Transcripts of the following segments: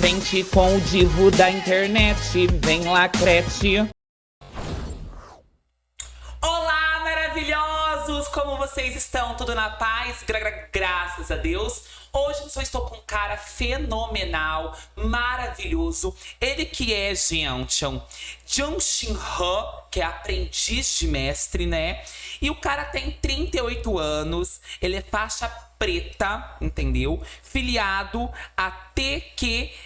frente com o divo da internet. Vem lá, crete. Olá, maravilhosos! Como vocês estão? Tudo na paz? Graças a Deus. Hoje eu só estou com um cara fenomenal, maravilhoso. Ele que é, gente, Jung Shin Han, que é aprendiz de mestre, né? E o cara tem 38 anos, ele é faixa preta, entendeu? Filiado a TQFI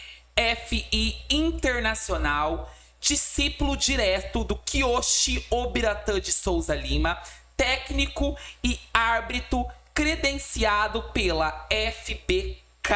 Internacional, discípulo direto do Kiyoshi Obiratan de Souza Lima, técnico e árbitro credenciado pela FBK,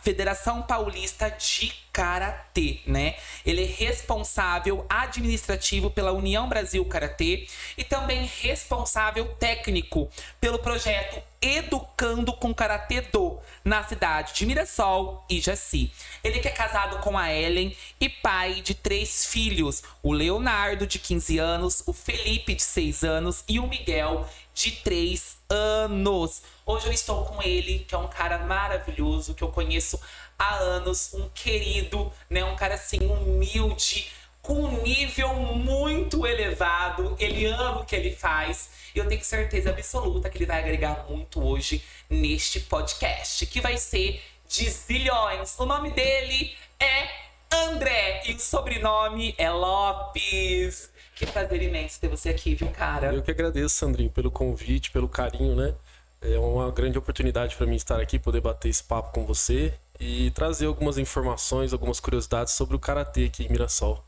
Federação Paulista de Karatê, né? Ele é responsável administrativo pela União Brasil Karatê e também responsável técnico pelo projeto Educando com Karatê Do, na cidade de Mirassol e Jaci. Ele que é casado com a Ellen e pai de 3 filhos, o Leonardo, de 15 anos, o Felipe, de 6 anos e o Miguel, de 3 anos. Hoje eu estou com ele, que é um cara maravilhoso, que eu conheço há anos, um querido, né? Um cara assim, humilde, com um nível muito elevado. Ele ama o que ele faz. E eu tenho certeza absoluta que ele vai agregar muito hoje neste podcast, que vai ser de zilhões. O nome dele é André e o sobrenome é Lopes. Que prazer imenso ter você aqui, viu, cara? Eu que agradeço, Sandrinho, pelo convite, pelo carinho, né? É uma grande oportunidade para mim estar aqui, poder bater esse papo com você e trazer algumas informações, algumas curiosidades sobre o Karatê aqui em Mirassol.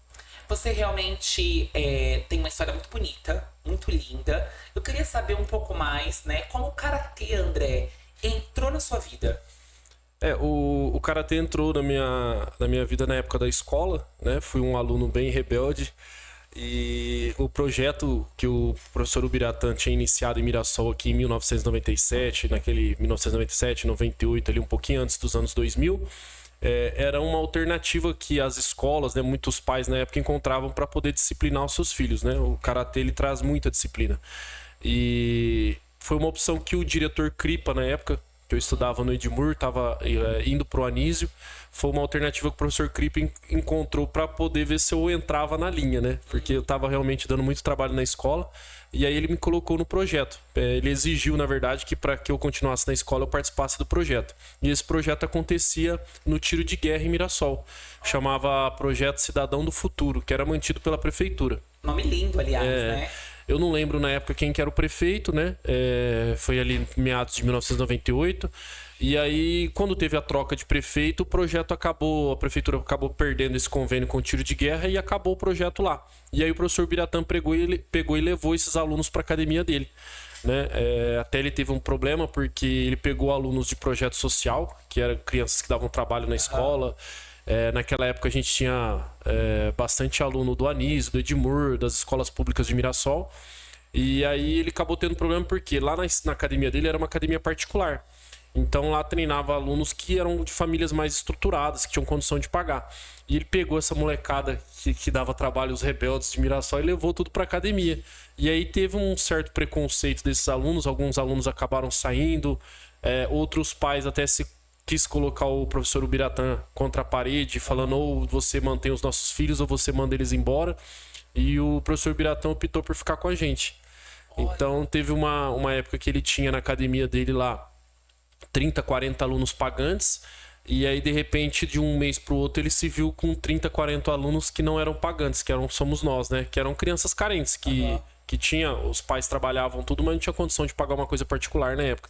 Você realmente tem uma história muito bonita, muito linda. Eu queria saber um pouco mais, né? Como o Karatê, André, entrou na sua vida? O Karatê entrou na minha vida na época da escola, né? Fui um aluno bem rebelde. E o projeto que o professor Ubiratan tinha iniciado em Mirassol aqui em 1997, naquele 1997, 98, ali um pouquinho antes dos anos 2000, era uma alternativa que as escolas, né, muitos pais na época encontravam para poder disciplinar os seus filhos, né? O Karatê, ele traz muita disciplina. E foi uma opção que o diretor Kripa, na época, que eu estudava no Edmur, estava indo pro Anísio, foi uma alternativa que o professor Kripa encontrou para poder ver se eu entrava na linha, né? Porque eu estava realmente dando muito trabalho na escola, e aí ele me colocou no projeto. Ele exigiu, na verdade, que para que eu continuasse na escola eu participasse do projeto. E esse projeto acontecia no tiro de guerra em Mirassol. Chamava Projeto Cidadão do Futuro, que era mantido pela prefeitura. Nome lindo, aliás, né? Eu não lembro na época quem que era o prefeito, né? Foi ali meados de 1998. E aí, quando teve a troca de prefeito, a prefeitura acabou perdendo esse convênio com o tiro de guerra e acabou o projeto lá. E aí o professor Biratã pegou e levou esses alunos para a academia dele, né? Até ele teve um problema porque ele pegou alunos de projeto social, que eram crianças que davam trabalho na escola. Naquela época a gente tinha bastante aluno do Anísio, do Edmur, das escolas públicas de Mirassol. E aí ele acabou tendo problema porque lá na academia dele era uma academia particular. Então lá treinava alunos que eram de famílias mais estruturadas, que tinham condição de pagar. E ele pegou essa molecada que dava trabalho aos rebeldes de Mirassol e levou tudo para academia. E aí teve um certo preconceito desses alunos, alguns alunos acabaram saindo, outros pais até quis colocar o professor Ubiratan contra a parede, falando ou você mantém os nossos filhos ou você manda eles embora. E o professor Ubiratan optou por ficar com a gente. Então teve uma época que ele tinha na academia dele lá 30, 40 alunos pagantes. E aí, de repente, de um mês pro outro, ele se viu com 30, 40 alunos que não eram pagantes, somos nós, né? Que eram crianças carentes, que os pais trabalhavam tudo, mas não tinha condição de pagar uma coisa particular na época.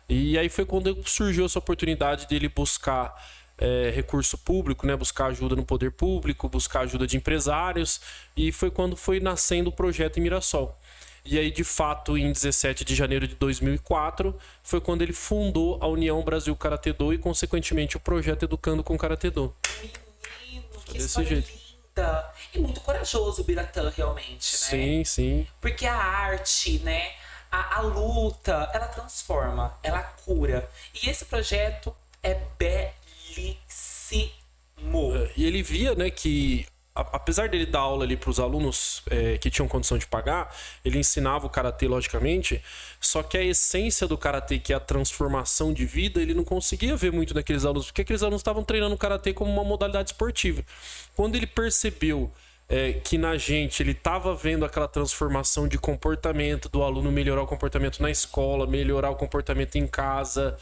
E aí foi quando surgiu essa oportunidade dele buscar recurso público, né? Buscar ajuda no poder público, buscar ajuda de empresários. E foi quando foi nascendo o projeto em Mirassol. E aí, de fato, em 17 de janeiro de 2004, foi quando ele fundou a União Brasil Karatê Do e, consequentemente, o projeto Educando com Karatê Do. Menino, que história linda! E muito corajoso o Biratã, realmente, né? Sim, sim. Porque a arte, né? A luta, ela transforma, ela cura. E esse projeto é belíssimo. E ele via, né, que apesar dele dar aula ali para os alunos que tinham condição de pagar, ele ensinava o karatê, logicamente, só que a essência do karatê, que é a transformação de vida, ele não conseguia ver muito naqueles alunos, porque aqueles alunos estavam treinando o karatê como uma modalidade esportiva. Quando ele percebeu que na gente ele estava vendo aquela transformação de comportamento do aluno, melhorar o comportamento na escola, melhorar o comportamento em casa,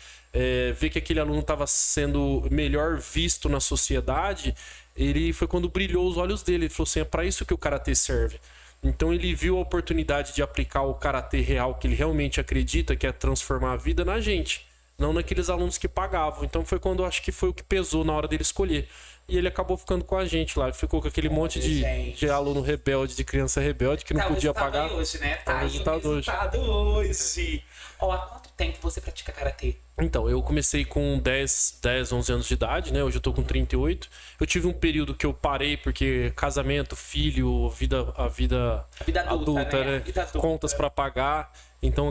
ver que aquele aluno estava sendo melhor visto na sociedade, ele foi quando brilhou os olhos dele. Ele falou assim, é para isso que o karatê serve. Então ele viu a oportunidade de aplicar o karatê real, que ele realmente acredita, que é transformar a vida, na gente, não naqueles alunos que pagavam. Então foi quando eu acho que foi o que pesou na hora dele escolher. E ele acabou ficando com a gente lá. Ficou com aquele monte de aluno rebelde, de criança rebelde, que não podia pagar. Hoje, né? Tá o aí o resultado hoje. Ó, há quanto tempo você pratica karatê? Então, eu comecei com 10, 11 anos de idade, né? Hoje eu tô com 38. Eu tive um período que eu parei porque casamento, filho, a vida adulta, né? Vida adulta. Contas pra pagar. Então eu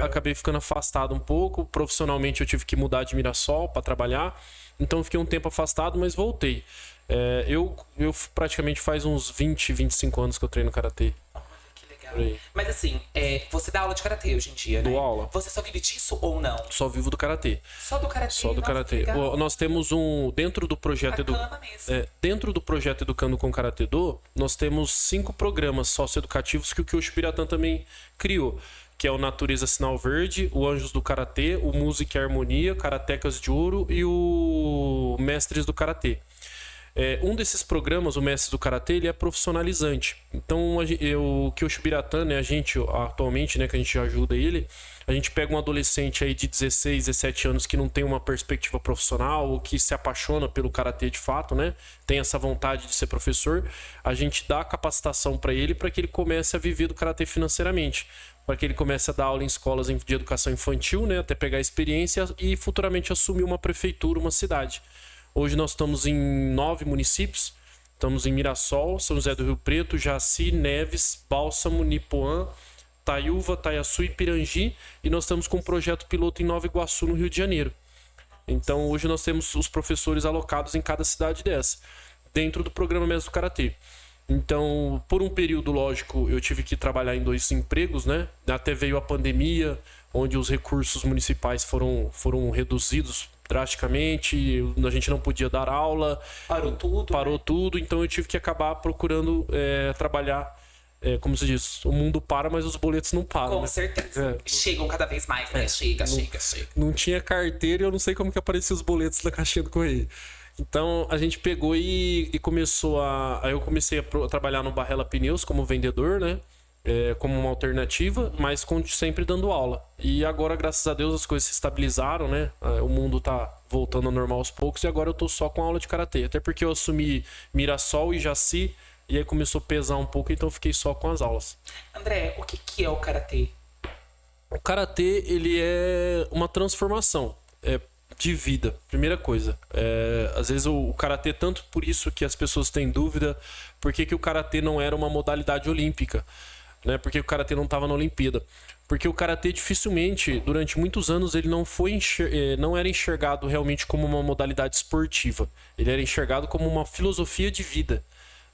acabei ficando afastado um pouco. Profissionalmente eu tive que mudar de Mirassol para trabalhar. Então eu fiquei um tempo afastado, mas voltei. Eu praticamente faz uns 20, 25 anos que eu treino karatê. Que legal. Mas assim, você dá aula de karatê hoje em dia, né? Dou aula. Você só vive disso ou não? Só vivo do karatê. Só do karatê? Só do karatê. Nós temos dentro do projeto dentro do projeto Educando com Karatê Do, nós temos 5 programas socioeducativos que o Kyoshi Biratã também criou, que é o Natureza Sinal Verde, o Anjos do Karatê, o Música e Harmonia, Karatecas de Ouro e o Mestres do Karatê. Um desses programas, o Mestres do Karatê, ele é profissionalizante. Então, o Kyoshi Biratã, né, a gente atualmente, né, que a gente ajuda ele, a gente pega um adolescente aí de 16, 17 anos que não tem uma perspectiva profissional, ou que se apaixona pelo karatê de fato, né, tem essa vontade de ser professor, a gente dá capacitação para ele que ele comece a viver do karatê financeiramente, para que ele comece a dar aula em escolas de educação infantil, né, até pegar experiência e futuramente assumir uma prefeitura, uma cidade. Hoje nós estamos em 9 municípios. Estamos em Mirassol, São José do Rio Preto, Jaci, Neves, Bálsamo, Nipoã, Taiúva, Taiaçu e Pirangi. E nós estamos com um projeto piloto em Nova Iguaçu, no Rio de Janeiro. Então hoje nós temos os professores alocados em cada cidade dessa, dentro do programa Mestre do Karatê. Então, por um período, lógico, eu tive que trabalhar em 2 empregos, né? Até veio a pandemia, onde os recursos municipais foram reduzidos drasticamente, a gente não podia dar aula. Parou tudo, então eu tive que acabar procurando trabalhar, como se diz, o mundo para, mas os boletos não param. Com certeza. Chegam cada vez mais, né? Chega. Não tinha carteira e eu não sei como que apareciam os boletos na caixinha do correio. Então a gente pegou e começou aí eu comecei a trabalhar no Barrela Pneus como vendedor, né? Como uma alternativa, mas sempre dando aula. E agora, graças a Deus, as coisas se estabilizaram, né? O mundo tá voltando ao normal aos poucos e agora eu tô só com aula de karatê. Até porque eu assumi Mirassol e Jaci e aí começou a pesar um pouco, então eu fiquei só com as aulas. André, o que é o karatê? O karatê, ele é uma transformação de vida, primeira coisa. Às vezes o karatê, tanto por isso que as pessoas têm dúvida, por que o karatê não era uma modalidade olímpica, né? Porque o karatê não estava na Olimpíada. Porque o karatê dificilmente, durante muitos anos, ele não era enxergado realmente como uma modalidade esportiva. Ele era enxergado como uma filosofia de vida,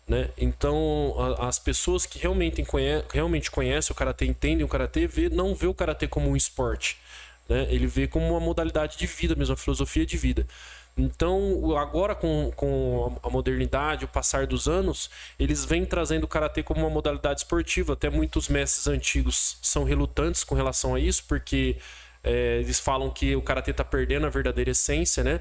né? Então, as pessoas que realmente conhecem o karatê, entendem o karatê, não vê o karatê como um esporte, né? Ele vê como uma modalidade de vida mesmo, uma filosofia de vida. Então, agora com a modernidade, o passar dos anos, eles vêm trazendo o karatê como uma modalidade esportiva. Até muitos mestres antigos são relutantes com relação a isso, porque eles falam que o karatê está perdendo a verdadeira essência, né?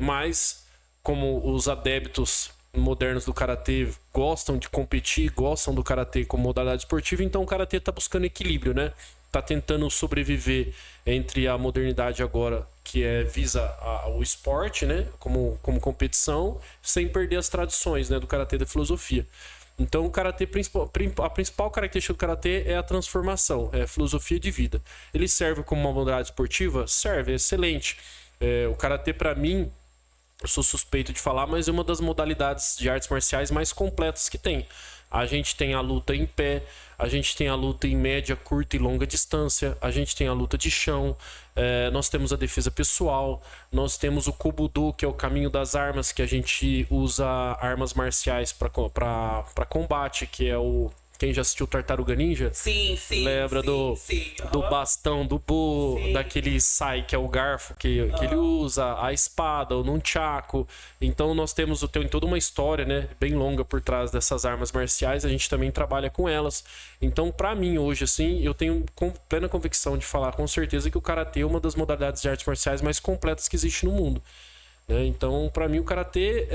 Mas, como os adeptos modernos do karatê gostam de competir, gostam do karatê como modalidade esportiva, então o karatê está buscando equilíbrio, né? Tá tentando sobreviver entre a modernidade agora, que visa o esporte, né, como competição, sem perder as tradições, né, do karatê, da filosofia. Então o karatê, a principal característica do karatê é a transformação, é a filosofia de vida. Ele serve como uma modalidade esportiva? Serve, é excelente. O karatê, para mim, eu sou suspeito de falar, mas é uma das modalidades de artes marciais mais completas que tem. A gente tem a luta em pé, a gente tem a luta em média, curta e longa distância, a gente tem a luta de chão, nós temos a defesa pessoal, nós temos o Kobudo, que é o caminho das armas, que a gente usa armas marciais para combate, que é o... Quem já assistiu Tartaruga Ninja? Sim, sim. Lembra do bastão, do Bo, daquele sai, que é o garfo que ele usa, a espada, o nunchaku. Então nós temos tem toda uma história, né, bem longa por trás dessas armas marciais. A gente também trabalha com elas. Então, pra mim, hoje, assim, eu tenho plena convicção de falar com certeza que o Karatê é uma das modalidades de artes marciais mais completas que existe no mundo. Então, pra mim, o Karatê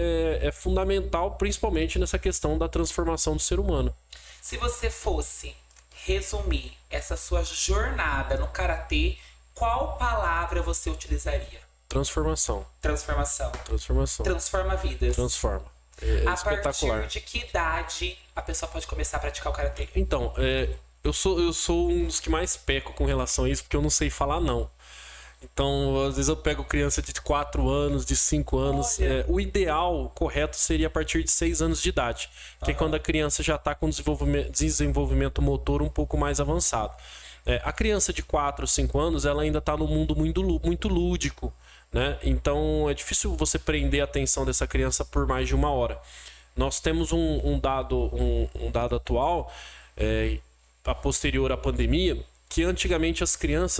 é fundamental, principalmente nessa questão da transformação do ser humano. Se você fosse resumir essa sua jornada no Karatê, qual palavra você utilizaria? Transformação. Transformação. Transformação. Transforma vidas. Transforma. É a espetacular. partir de que idade a pessoa pode começar a praticar o Karatê? Então, eu sou um dos que mais peco com relação a isso, porque eu não sei falar não. Então, às vezes eu pego criança de 4 anos, de 5 anos. O ideal, correto, seria a partir de 6 anos de idade. Que é quando a criança já está com desenvolvimento motor um pouco mais avançado. A criança de 4, 5 anos, ela ainda está no mundo muito lúdico, né? Então, é difícil você prender a atenção dessa criança por mais de 1 hora. Nós temos um dado atual, a posterior à pandemia, que antigamente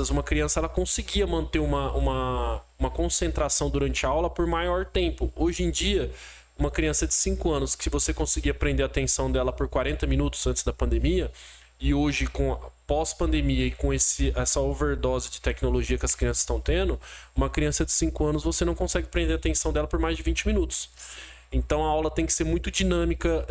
uma criança ela conseguia manter uma concentração durante a aula por maior tempo. Hoje em dia, uma criança de 5 anos, que você conseguia prender a atenção dela por 40 minutos antes da pandemia, e hoje, com pós-pandemia e com essa overdose de tecnologia que as crianças estão tendo, uma criança de 5 anos você não consegue prender a atenção dela por mais de 20 minutos. Então a aula tem que ser muito dinâmica,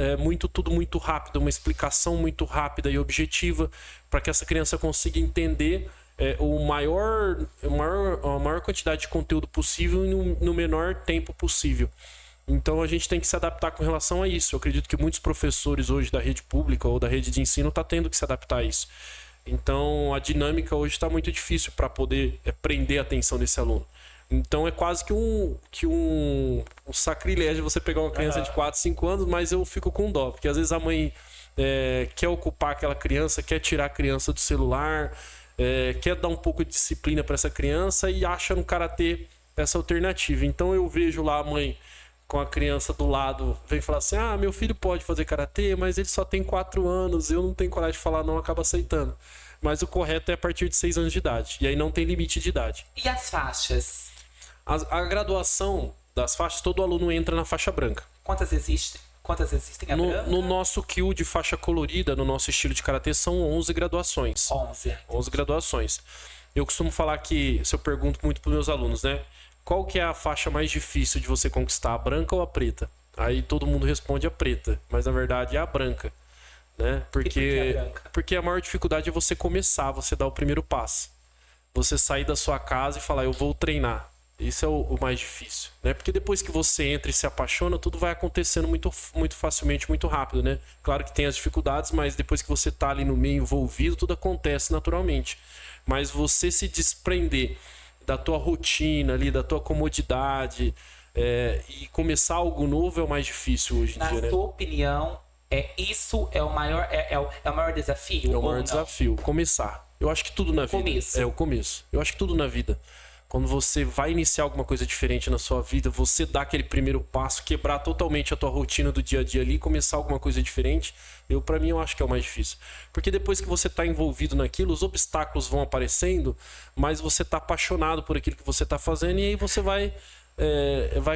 tudo muito rápido, uma explicação muito rápida e objetiva para que essa criança consiga entender a maior quantidade de conteúdo possível no menor tempo possível. Então a gente tem que se adaptar com relação a isso. Eu acredito que muitos professores hoje da rede pública ou da rede de ensino estão tendo que se adaptar a isso. Então a dinâmica hoje está muito difícil para poder prender a atenção desse aluno. Então é quase que um sacrilégio você pegar uma criança de 4, 5 anos, mas eu fico com dó, porque às vezes a mãe quer ocupar aquela criança, quer tirar a criança do celular, quer dar um pouco de disciplina para essa criança e acha no Karatê essa alternativa. Então eu vejo lá a mãe com a criança do lado, vem falar assim, meu filho pode fazer Karatê, mas ele só tem 4 anos, eu não tenho coragem de falar não, acaba aceitando. Mas o correto é a partir de 6 anos de idade, e aí não tem limite de idade. E as faixas? A graduação das faixas, todo aluno entra na faixa branca. Quantas existem? Quantas existem? No nosso Kyu de faixa colorida, no nosso estilo de Karatê, são 11 graduações. 11 graduações. Eu costumo falar que, se eu pergunto muito para os meus alunos, né? Qual que é a faixa mais difícil de você conquistar, a branca ou a preta? Aí todo mundo responde a preta, mas na verdade é a branca. Né? Porque a maior dificuldade é você começar, você dar o primeiro passo. Você sair da sua casa e falar, eu vou treinar. Isso é o mais difícil, né? Porque depois que você entra e se apaixona, tudo vai acontecendo muito, muito facilmente, muito rápido, né? Claro que tem as dificuldades, mas depois que você tá ali no meio envolvido, tudo acontece naturalmente. Mas você se desprender da tua rotina ali, da tua comodidade, e começar algo novo é o mais difícil hoje em dia, né? Na sua opinião, isso é o maior, é o maior desafio? É o maior desafio, começar. Eu acho que tudo na vida. Começo. É o começo. Eu acho que tudo na vida. Quando você vai iniciar alguma coisa diferente na sua vida, você dá aquele primeiro passo, quebrar totalmente a tua rotina do dia a dia ali, começar alguma coisa diferente, pra mim eu acho que é o mais difícil. Porque depois que você tá envolvido naquilo, os obstáculos vão aparecendo, mas você tá apaixonado por aquilo que você tá fazendo e aí você vai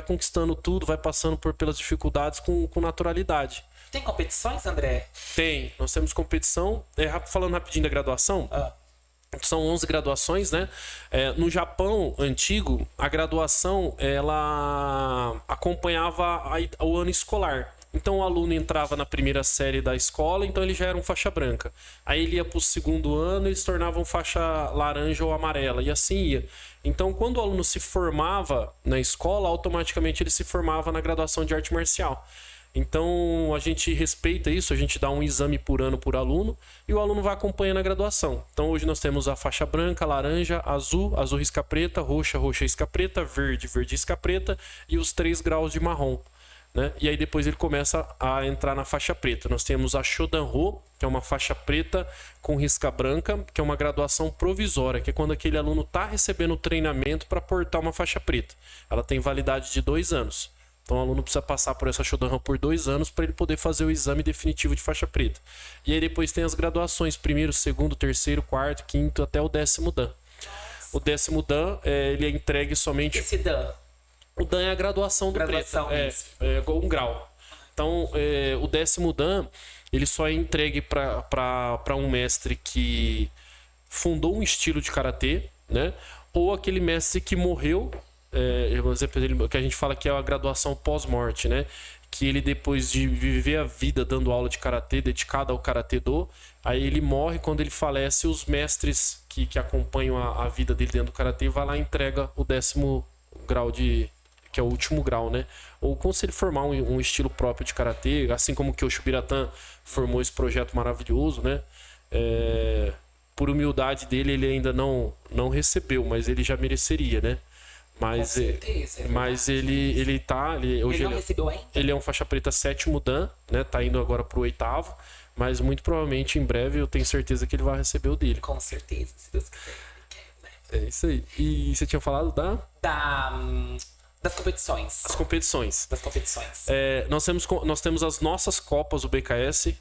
conquistando tudo, vai passando pelas dificuldades com naturalidade. Tem competições, André? Tem. Nós temos competição. Falando rapidinho da graduação... São 11 graduações, né? No Japão antigo, a graduação ela acompanhava o ano escolar. Então o aluno entrava na primeira série da escola, então ele já era um faixa branca. Aí ele ia para o segundo ano, eles se tornavam faixa laranja ou amarela, e assim ia. Então quando o aluno se formava na escola, automaticamente ele se formava na graduação de arte marcial. Então a gente respeita isso, a gente dá um exame por ano por aluno e o aluno vai acompanhando a graduação. Então hoje nós temos a faixa branca, laranja, azul risca preta, roxa risca preta, verde risca preta e os 3 graus de marrom. né? E aí depois ele começa a entrar na faixa preta. Nós temos a Shodan-Rho, que é uma faixa preta com risca branca, que é uma graduação provisória, que é quando aquele aluno está recebendo treinamento para portar uma faixa preta. Ela tem validade de 2 anos. Então o aluno precisa passar por essa Shodan-Rho por 2 anos para ele poder fazer o exame definitivo de faixa preta. E aí depois tem as graduações, 1º, 2º, 3º, 4º, 5º até o 10º Dan. O 10º Dan, ele é entregue somente... Esse Dan? O Dan é a graduação do Graduação, preto. É um grau. Então, o 10º Dan, ele só é entregue para um mestre que fundou um estilo de karatê, né? Ou aquele mestre que morreu, que a gente fala que é a graduação pós-morte, né? Que ele, depois de viver a vida dando aula de karatê, dedicado ao karatê do, aí ele morre. Quando ele falece, os mestres que acompanham a vida dele dentro do karatê vai lá e entrega o 10º grau que é o último grau, né? Ou como se ele formar um estilo próprio de karatê, assim como que o Shubiratan formou esse projeto maravilhoso, né? Por humildade dele, ele ainda não recebeu, mas ele já mereceria, né? Mas, com certeza, mas ele hoje não recebeu ainda? Ele é um faixa preta 7º Dan, né? Tá indo agora pro 8º, mas muito provavelmente em breve eu tenho certeza que ele vai receber o dele. Com certeza, se Deus quiser. É isso aí. E você tinha falado das competições. As competições. Das competições. Nós temos as nossas copas do BKS.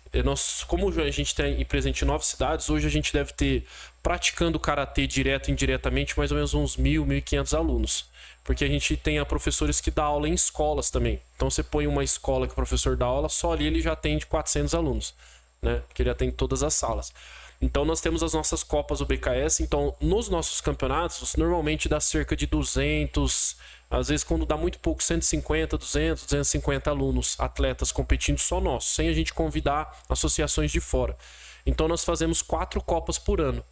Como a gente tem presente em 9 cidades, hoje a gente deve ter, praticando karatê direto e indiretamente, mais ou menos uns 1.000, 1.500 alunos. Porque a gente tem professores que dá aula em escolas também. Então você põe uma escola que o professor dá aula, só ali ele já atende 400 alunos, né? Porque ele atende todas as salas. Então nós temos as nossas copas do BKS. Então nos nossos campeonatos, normalmente dá cerca de 200, às vezes quando dá muito pouco, 150, 200, 250 alunos, atletas competindo só nossos, sem a gente convidar associações de fora. Então nós fazemos 4 copas por ano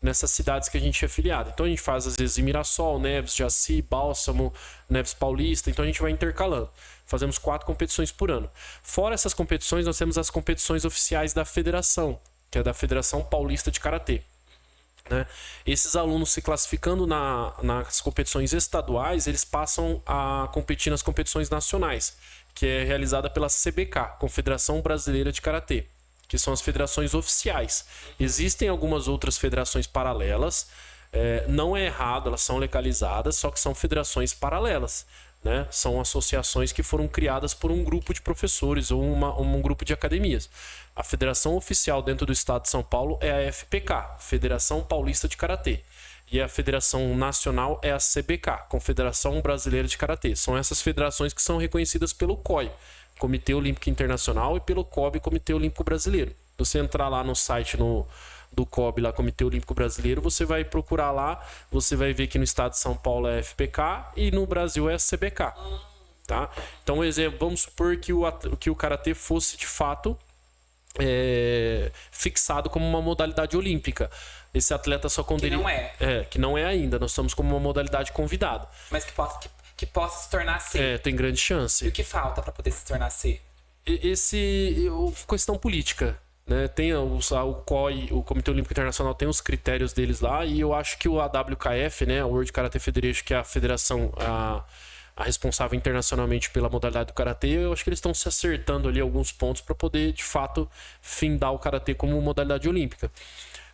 nessas cidades que a gente é afiliado. Então a gente faz às vezes em Mirassol, Neves, Jaci, Bálsamo, Neves Paulista. Então a gente vai intercalando. Fazemos 4 competições por ano. Fora essas competições, nós temos as competições oficiais da federação, que é da Federação Paulista de Karatê, né? Esses alunos se classificando nas competições estaduais, eles passam a competir nas competições nacionais, que é realizada pela CBK, Confederação Brasileira de Karatê, que são as federações oficiais. Existem algumas outras federações paralelas, não é errado, elas são legalizadas, só que são federações paralelas, né? São associações que foram criadas por um grupo de professores ou um grupo de academias. A federação oficial dentro do estado de São Paulo é a FPK, Federação Paulista de Karatê. E a federação nacional é a CBK, Confederação Brasileira de Karatê. São essas federações que são reconhecidas pelo COI, Comitê Olímpico Internacional, e pelo COB, Comitê Olímpico Brasileiro. Você entrar lá no site do COB, lá, Comitê Olímpico Brasileiro, você vai procurar lá, você vai ver que no estado de São Paulo é a FPK e no Brasil é a CBK. Tá? Então, exemplo, vamos supor que o karatê fosse de fato fixado como uma modalidade olímpica. Esse atleta só poderia... Que não é. Que não é ainda. Nós estamos como uma modalidade convidada. Mas que possa se tornar C. Tem grande chance. E o que falta para poder se tornar C? Questão política, né? Tem o COI, o Comitê Olímpico Internacional, tem os critérios deles lá, e eu acho que o AWKF, né, a World Karate Federation, que é a federação a responsável internacionalmente pela modalidade do karatê, eu acho que eles estão se acertando ali alguns pontos para poder, de fato, findar o karatê como modalidade olímpica.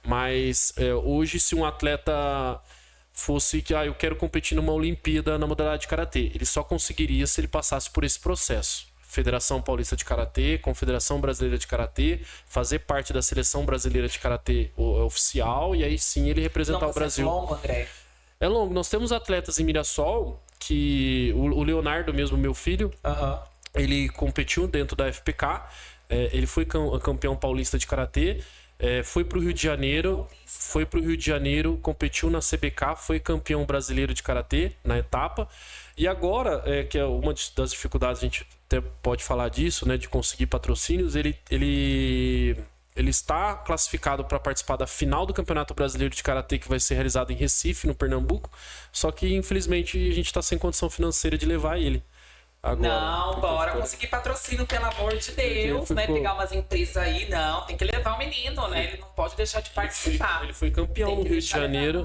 Mas hoje, se um atleta fosse que eu quero competir numa Olimpíada na modalidade de karatê, ele só conseguiria se ele passasse por esse processo. Federação Paulista de Karatê, Confederação Brasileira de Karatê, fazer parte da Seleção Brasileira de Karatê oficial, e aí sim ele representar o Brasil. É longo, André? É longo. Nós temos atletas em Mirassol, que o Leonardo mesmo, meu filho, ele competiu dentro da FPK, ele foi campeão paulista de Karatê, foi pro Rio de Janeiro, competiu na CBK, foi campeão brasileiro de Karatê na etapa, e agora, que é uma das dificuldades, a gente até pode falar disso, né, de conseguir patrocínios, ele está classificado para participar da final do Campeonato Brasileiro de Karatê, que vai ser realizado em Recife, no Pernambuco, só que infelizmente a gente está sem condição financeira de levar ele. Agora, não, bora conseguir patrocínio, pelo amor de Deus, né? Pegar umas empresas aí, não, tem que levar o menino, né? Ele não pode deixar de participar. Ele foi campeão no Rio de Janeiro,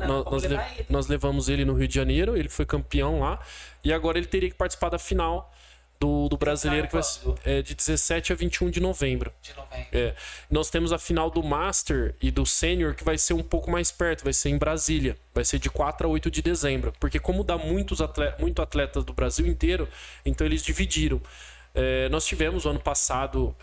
nós levamos ele no Rio de Janeiro, ele foi campeão lá, e agora ele teria que participar da final do brasileiro, que vai quando? ser de 17 a 21 de novembro. De novembro. Nós temos a final do Master e do Sênior, que vai ser um pouco mais perto, vai ser em Brasília. Vai ser de 4 a 8 de dezembro. Porque como dá muito atletas do Brasil inteiro, então eles dividiram. Nós tivemos o ano passado,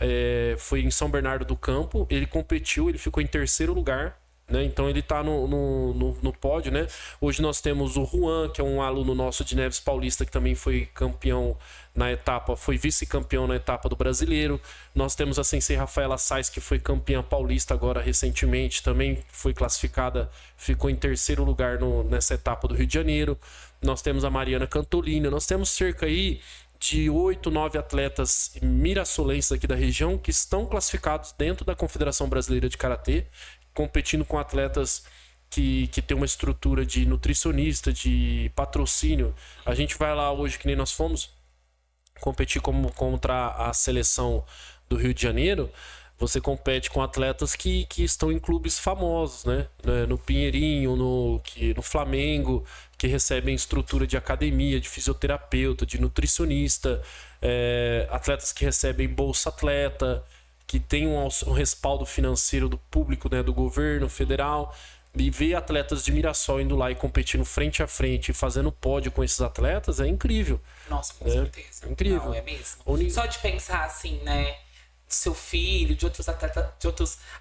foi em São Bernardo do Campo, ele competiu, ele ficou em terceiro lugar. Né? Então ele tá no pódio, né? Hoje nós temos o Juan, que é um aluno nosso de Neves Paulista, que também foi campeão na etapa, foi vice-campeão na etapa do Brasileiro. Nós temos a Sensei Rafaela Sais, que foi campeã paulista agora recentemente, também foi classificada, ficou em terceiro lugar nessa etapa do Rio de Janeiro. Nós temos a Mariana Cantolina, nós temos cerca aí de 8, 9 atletas mirassolenses aqui da região que estão classificados dentro da Confederação Brasileira de Karatê, competindo com atletas que tem uma estrutura de nutricionista, de patrocínio. A gente vai lá hoje, que nem nós fomos, competir contra a seleção do Rio de Janeiro. Você compete com atletas que estão em clubes famosos, né? No Pinheirinho, no Flamengo, que recebem estrutura de academia, de fisioterapeuta, de nutricionista, atletas que recebem Bolsa Atleta, que tem um respaldo financeiro do público, né, do governo federal, e ver atletas de Mirassol indo lá e competindo frente a frente e fazendo pódio com esses atletas é incrível. Nossa, com certeza. É incrível. Não, é mesmo. Só de pensar assim, né, seu filho, de outros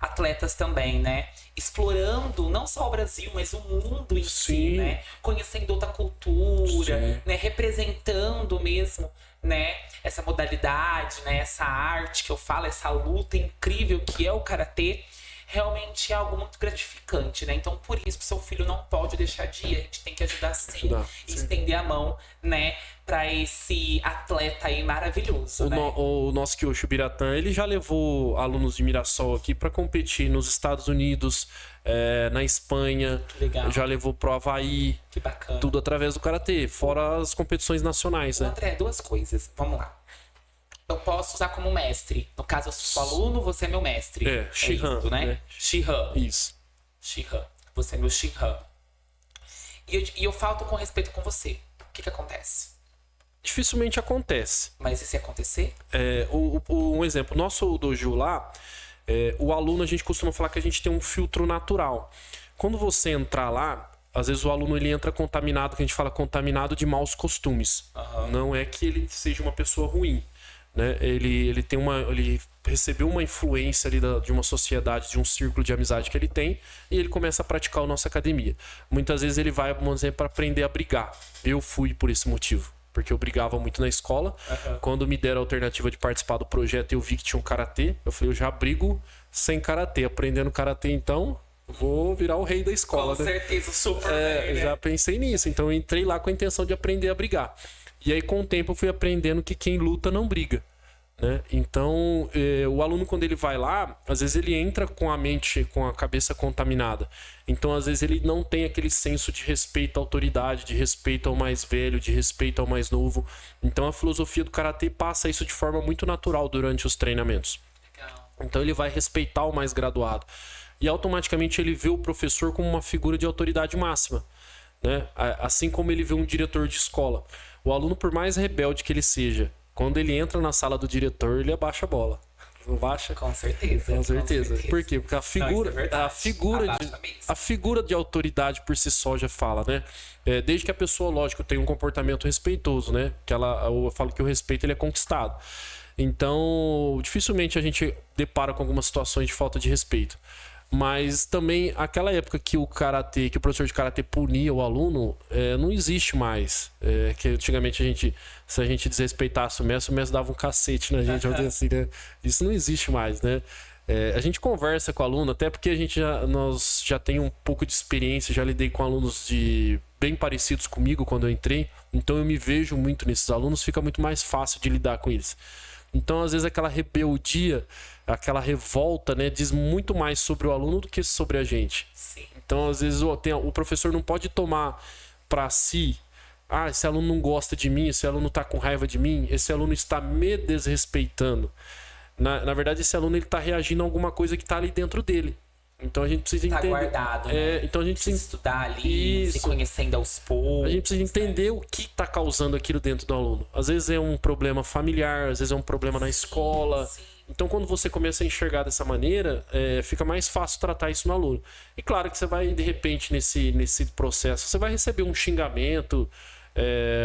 atletas também, né, explorando não só o Brasil, mas o mundo em si, né, conhecendo outra cultura, né, representando mesmo, né, essa modalidade, né, essa arte que eu falo, essa luta incrível que é o karatê, realmente é algo muito gratificante, né? Então, por isso que seu filho não pode deixar de ir. A gente tem que ajudar sim. E estender a mão, né, para esse atleta aí maravilhoso, né? O nosso Kyoshi Biratã, ele já levou alunos de Mirassol aqui para competir nos Estados Unidos, na Espanha. Que legal. Já levou pro Havaí. Que bacana. Tudo através do karatê, fora as competições nacionais, né? André, duas coisas. Vamos lá. Eu posso usar como mestre. No caso, eu sou aluno, você é meu mestre. Shihan, isso, né? Shihan. Isso. Shihan. Você é meu Shihan. E eu falto com respeito com você. O que acontece? Dificilmente acontece. Mas e se acontecer? Um exemplo, nosso dojo lá, o aluno, a gente costuma falar que a gente tem um filtro natural. Quando você entrar lá, às vezes o aluno ele entra contaminado, que a gente fala contaminado de maus costumes. Não é que ele seja uma pessoa ruim. Né? Ele recebeu uma influência ali de uma sociedade, de um círculo de amizade que ele tem, e ele começa a praticar a nossa academia. Muitas vezes ele vai, vamos dizer, para aprender a brigar. Eu fui por esse motivo, porque eu brigava muito na escola. Quando me deram a alternativa de participar do projeto, eu vi que tinha um karatê. Eu falei, eu já brigo sem karatê. Aprendendo karatê, então, vou virar o rei da escola. Com certeza, super bem, né? Já pensei nisso. Então eu entrei lá com a intenção de aprender a brigar. E aí, com o tempo, eu fui aprendendo que quem luta não briga. Né? Então, o aluno, quando ele vai lá, às vezes ele entra com a mente, com a cabeça contaminada. Então, às vezes, ele não tem aquele senso de respeito à autoridade, de respeito ao mais velho, de respeito ao mais novo. Então, a filosofia do karatê passa isso de forma muito natural durante os treinamentos. Legal. Então, ele vai respeitar o mais graduado. E, automaticamente, ele vê o professor como uma figura de autoridade máxima. Né? Assim como ele vê um diretor de escola. O aluno, por mais rebelde que ele seja, quando ele entra na sala do diretor, ele abaixa a bola. Não baixa? Com certeza. Com certeza. Por quê? Porque a figura de autoridade por si só já fala, né? Desde que a pessoa, lógico, tenha um comportamento respeitoso, né? Eu falo que o respeito ele é conquistado. Então, dificilmente a gente depara com algumas situações de falta de respeito. Mas também aquela época que o professor de karatê punia o aluno, não existe mais. Que antigamente se a gente desrespeitasse o mestre dava um cacete na gente, assim, né? Isso não existe mais, né? A gente conversa com o aluno, até porque nós já tem um pouco de experiência, já lidei com alunos bem parecidos comigo quando eu entrei, então eu me vejo muito nesses alunos, fica muito mais fácil de lidar com eles. Então, às vezes, aquela rebeldia, aquela revolta, né, diz muito mais sobre o aluno do que sobre a gente. Sim. Então, às vezes, o professor não pode tomar para si, esse aluno não gosta de mim, esse aluno está com raiva de mim, esse aluno está me desrespeitando. Na verdade, esse aluno está reagindo a alguma coisa que está ali dentro dele. Então a gente precisa Tá entender. guardado, né? Então a gente Precisa estudar ali, se conhecendo aos poucos. A gente precisa entender o que está causando aquilo dentro do aluno. Às vezes é um problema familiar, às vezes é um problema na escola. Sim. Então, quando você começa a enxergar dessa maneira, fica mais fácil tratar isso no aluno. E claro que você vai, de repente, nesse processo, você vai receber um xingamento,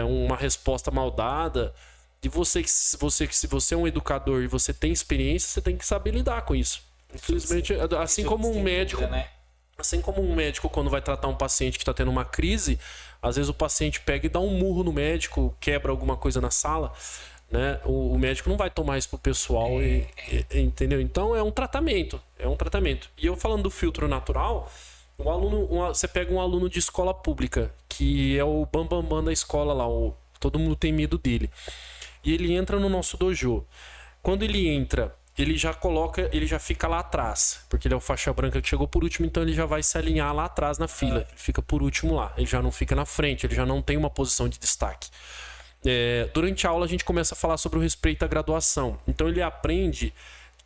uma resposta mal dada. E se você é um educador e você tem experiência, você tem que saber lidar com isso. Infelizmente, assim como um médico... né? Assim como um médico, quando vai tratar um paciente que está tendo uma crise, às vezes o paciente pega e dá um murro no médico, quebra alguma coisa na sala, né? O médico não vai tomar isso pro pessoal, entendeu? Então é um tratamento, E eu falando do filtro natural, você pega um aluno de escola pública, que é o bambambam da escola lá, todo mundo tem medo dele. E ele entra no nosso dojo. Quando ele entra, ele já fica lá atrás, porque ele é o faixa branca que chegou por último, então ele já vai se alinhar lá atrás na fila, ele fica por último lá, ele já não fica na frente, ele já não tem uma posição de destaque. Durante a aula a gente começa a falar sobre o respeito à graduação, então ele aprende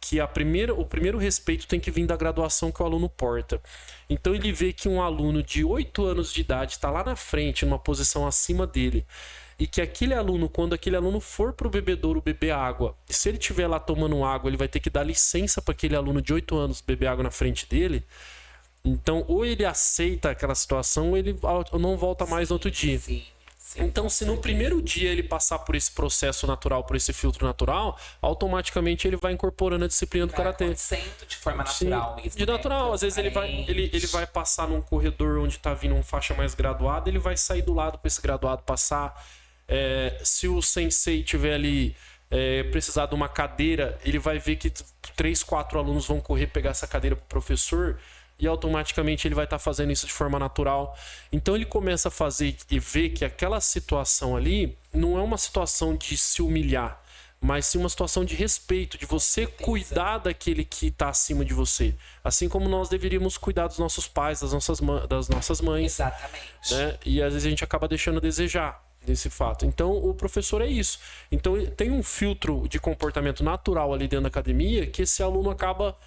que o primeiro respeito tem que vir da graduação que o aluno porta. Então ele vê que um aluno de 8 anos de idade está lá na frente, numa posição acima dele, e que aquele aluno, quando aquele aluno for pro bebedouro beber água, e se ele estiver lá tomando água, ele vai ter que dar licença para aquele aluno de 8 anos beber água na frente dele. Então, ou ele aceita aquela situação, ou ele não volta mais no outro dia. Sim, Então, se no primeiro dia ele passar por esse processo natural, por esse filtro natural, automaticamente ele vai incorporando a disciplina do karatê. Acontecendo de forma natural mesmo. De natural, às vezes ele vai passar num corredor onde tá vindo um faixa mais graduado, ele vai sair do lado para esse graduado passar. Se o sensei tiver ali precisar de uma cadeira, ele vai ver que 3, 4 alunos vão correr pegar essa cadeira pro professor e automaticamente ele vai estar fazendo isso de forma natural. Então ele começa a fazer e ver que aquela situação ali não é uma situação de se humilhar, mas sim uma situação de respeito, de você cuidar daquele que está acima de você. Assim como nós deveríamos cuidar dos nossos pais, das nossas mães. Exatamente. Né? E às vezes a gente acaba deixando a desejar desse fato. Então o professor é isso. Então tem um filtro de comportamento natural ali dentro da academia que esse aluno acaba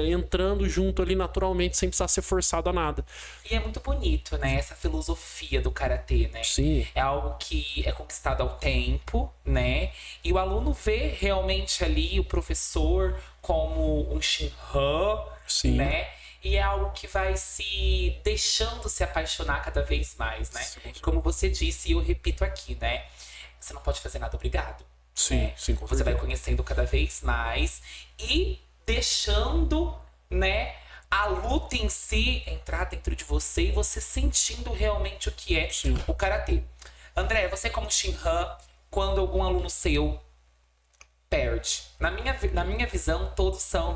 entrando junto ali naturalmente sem precisar ser forçado a nada. E é muito bonito, né? Essa filosofia do karatê, né? Sim. É algo que é conquistado ao tempo, né? E o aluno vê realmente ali o professor como um Shinhan, Sim. né? E é algo que vai se deixando se apaixonar cada vez mais, né? E como você disse, e eu repito aqui, né? Você não pode fazer nada obrigado. Sim, né? sim, com Você vai certeza. conhecendo cada vez mais e deixando, né, a luta em si entrar dentro de você e você sentindo realmente o que é Sim. o karatê. André, você como Shinhan, quando algum aluno seu perde, na minha visão, todos são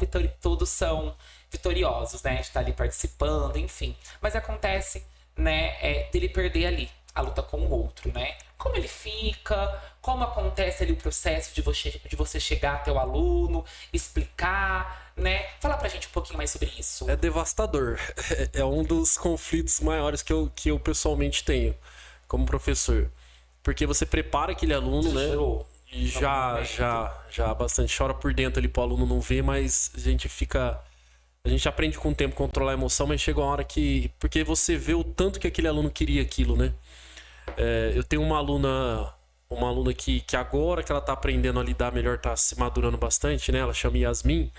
vitoriosos, né? De estar ali participando, enfim. Mas acontece, né, dele perder ali a luta com o outro, né? Como ele fica, como acontece ali o processo de você chegar até o aluno, explicar, né? Fala pra gente um pouquinho mais sobre isso. É devastador. É um dos conflitos maiores que eu pessoalmente tenho como professor. Porque você prepara aquele aluno, né? E já bastante chora por dentro ali pro aluno não ver, mas a gente aprende com o tempo a controlar a emoção, mas chega uma hora que... Porque você vê o tanto que aquele aluno queria aquilo, né? Eu tenho uma aluna que agora que ela tá aprendendo a lidar melhor, tá se madurando bastante, né? Ela chama Yasmin,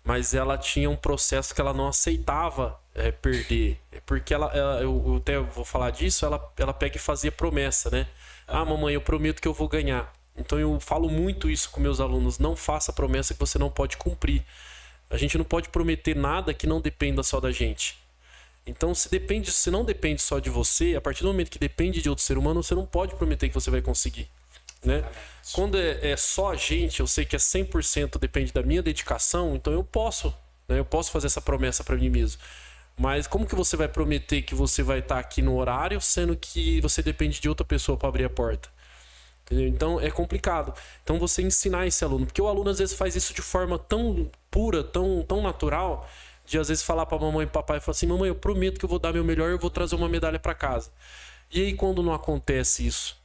mas ela tinha um processo que ela não aceitava perder. Porque eu até vou falar disso, ela pega e fazia promessa, né? Ah, mamãe, eu prometo que eu vou ganhar. Então eu falo muito isso com meus alunos, não faça promessa que você não pode cumprir. A gente não pode prometer nada que não dependa só da gente. Então, se não depende só de você, a partir do momento que depende de outro ser humano, você não pode prometer que você vai conseguir, né? Quando é só a gente, eu sei que é 100% depende da minha dedicação, então eu posso, né? Eu posso fazer essa promessa para mim mesmo. Mas como que você vai prometer que você vai estar aqui no horário, sendo que você depende de outra pessoa para abrir a porta? Entendeu? Então é complicado. Então você ensinar esse aluno, porque o aluno às vezes faz isso de forma tão pura, tão natural, de às vezes falar pra mamãe e papai e falar assim: mamãe, eu prometo que eu vou dar meu melhor e eu vou trazer uma medalha pra casa. E aí quando não acontece isso,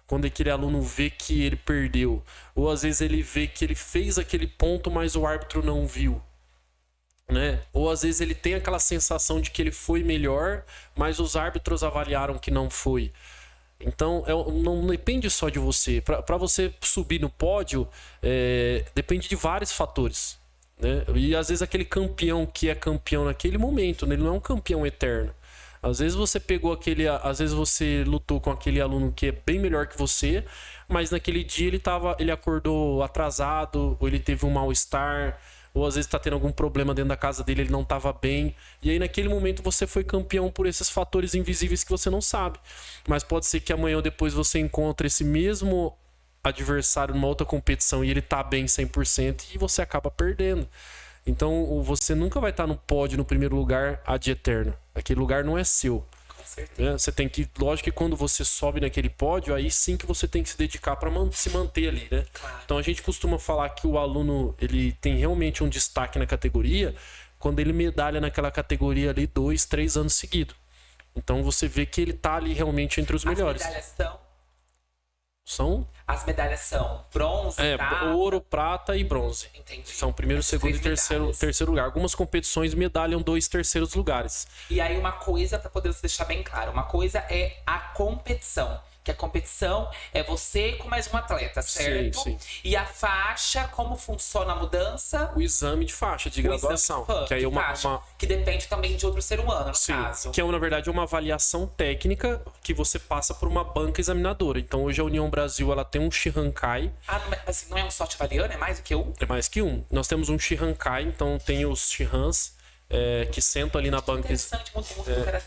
quando aquele aluno vê que ele perdeu, ou às vezes ele vê que ele fez aquele ponto, mas o árbitro não viu, né? Ou às vezes ele tem aquela sensação de que ele foi melhor, mas os árbitros avaliaram que não foi. Então, não depende só de você. Para você subir no pódio, depende de vários fatores, né? E às vezes aquele campeão que é campeão naquele momento, né? Ele não é um campeão eterno. Às vezes você pegou às vezes você lutou com aquele aluno que é bem melhor que você, mas naquele dia ele acordou atrasado, ou ele teve um mal-estar, ou às vezes está tendo algum problema dentro da casa dele, ele não estava bem. E aí naquele momento você foi campeão por esses fatores invisíveis que você não sabe. Mas pode ser que amanhã ou depois você encontre esse mesmo adversário numa outra competição e ele tá bem 100% e você acaba perdendo. Então você nunca vai estar no pódio, no primeiro lugar, ad eterno. Aquele lugar não é seu. Você tem que, lógico que quando você sobe naquele pódio, aí sim que você tem que se dedicar para se manter ali, né? Claro. Então a gente costuma falar que o aluno ele tem realmente um destaque na categoria quando ele medalha naquela categoria ali 2, 3 anos seguidos. Então você vê que ele tá ali realmente entre os melhores. As medalhas são bronze, prata. Ouro, prata e bronze. Entendi. São primeiro, segundo e terceiro lugar. Algumas competições medalham 2 terceiros lugares. E aí uma coisa, para poder deixar bem claro, uma coisa é a competição. Que a competição é você com mais um atleta, certo? Sim. E a faixa, como funciona a mudança? O exame de faixa de graduação. Que aí que depende também de outro ser humano, no caso. Que é, na verdade, uma avaliação técnica que você passa por uma banca examinadora. Então, hoje a União Brasil ela tem um Shihankai. Mas não é um só te avaliando? É mais do que um? É mais que um. Nós temos um Shihankai, então tem os Shihans que sentam ali na banca. Interessante, muito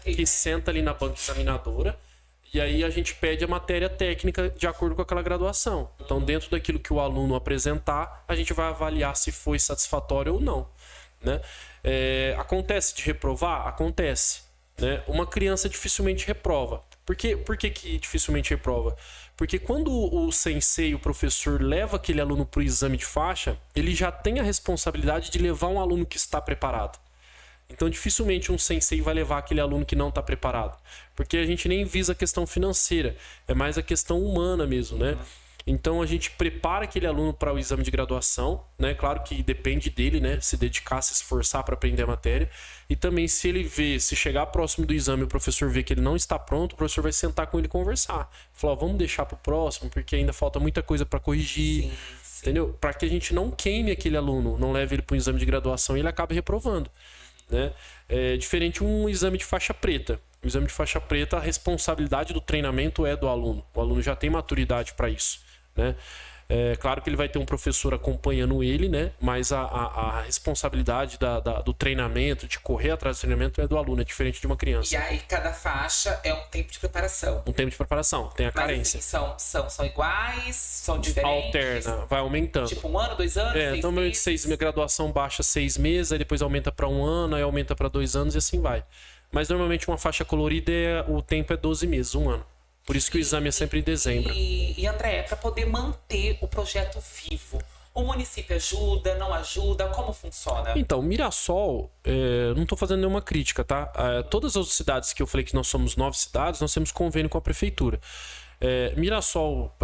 que senta ali na banca examinadora. E aí a gente pede a matéria técnica de acordo com aquela graduação. Então, dentro daquilo que o aluno apresentar, a gente vai avaliar se foi satisfatório ou não, né? Acontece de reprovar? Acontece, né? Uma criança dificilmente reprova. Por que dificilmente reprova? Porque quando o sensei, o professor, leva aquele aluno para o exame de faixa, ele já tem a responsabilidade de levar um aluno que está preparado. Então, dificilmente um sensei vai levar aquele aluno que não está preparado. Porque a gente nem visa a questão financeira. É mais a questão humana mesmo, né? Então, a gente prepara aquele aluno para o exame de graduação, né? Claro que depende dele, né? Se dedicar, se esforçar para aprender a matéria. E também, se chegar próximo do exame e o professor ver que ele não está pronto, o professor vai sentar com ele e conversar. Falar, vamos deixar para o próximo, porque ainda falta muita coisa para corrigir. Sim. Entendeu? Para que a gente não queime aquele aluno, não leve ele para o exame de graduação e ele acabe reprovando. Né? É diferente um exame de faixa preta. O exame de faixa preta, a responsabilidade do treinamento é do aluno. O aluno já tem maturidade para isso, né? É claro que ele vai ter um professor acompanhando ele, né? Mas a responsabilidade do treinamento, de correr atrás do treinamento, é do aluno, é diferente de uma criança. E aí cada faixa é um tempo de preparação. Um tempo de preparação, tem a carência. Assim, são iguais, são diferentes? Alterna, vai aumentando. Tipo 1 ano, 2 anos, 6 então, meses? Minha graduação baixa 6 meses, aí depois aumenta para 1 ano, aí aumenta para 2 anos e assim vai. Mas normalmente uma faixa colorida, o tempo é 12 meses, 1 ano. Por isso que o exame é sempre em dezembro. E André, para poder manter o projeto vivo, o município ajuda, não ajuda? Como funciona? Então, Mirassol, não estou fazendo nenhuma crítica, tá? Todas as cidades que eu falei que nós somos 9 cidades, nós temos convênio com a prefeitura. Mirassol,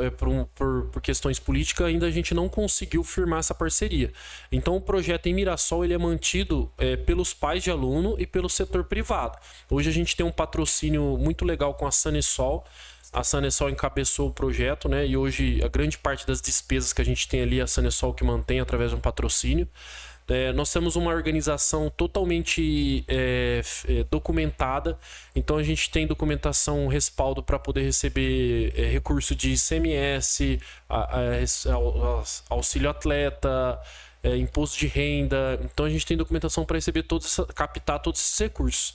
por questões políticas, ainda a gente não conseguiu firmar essa parceria. Então, o projeto em Mirassol ele é mantido pelos pais de aluno e pelo setor privado. Hoje a gente tem um patrocínio muito legal com a Sanesol. A Sanesol encabeçou o projeto, né? E hoje a grande parte das despesas que a gente tem ali, a Sanesol que mantém através de um patrocínio. Nós temos uma organização totalmente documentada, então a gente tem documentação, respaldo para poder receber recurso de ICMS, auxílio atleta, imposto de renda. Então a gente tem documentação para receber captar todos esses recursos.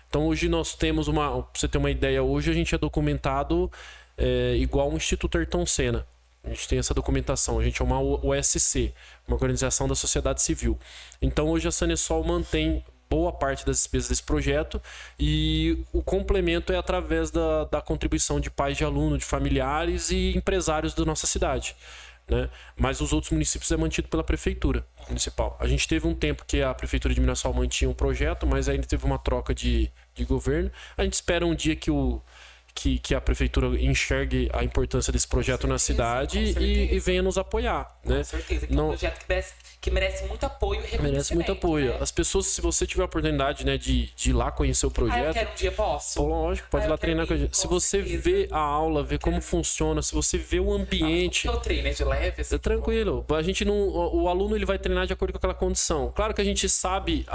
Então hoje nós temos pra você ter uma ideia, hoje a gente é documentado igual o Instituto Ayrton Senna. A gente tem essa documentação, a gente é uma OSC, uma organização da sociedade civil. Então hoje a Sanesol mantém boa parte das despesas desse projeto e o complemento é através da contribuição de pais de aluno, de familiares e empresários da nossa cidade, né? Mas os outros municípios é mantido pela prefeitura municipal. A gente teve um tempo que a prefeitura de Mirassol mantinha um projeto, mas ainda teve uma troca de governo. A gente espera um dia que que a prefeitura enxergue a importância desse projeto na cidade e venha nos apoiar, né? Com certeza, que é um projeto que merece muito apoio e reconhecimento. Merece muito apoio. Né? As pessoas, se você tiver a oportunidade, né, de ir lá conhecer o projeto... eu quero um dia, posso? Lógico, pode ir lá treinar com a gente. Se você vê a aula, vê como funciona, se você vê o ambiente... Eu treino de leve, assim, é tranquilo. A gente não, o aluno ele vai treinar de acordo com aquela condição. Claro que a gente sabe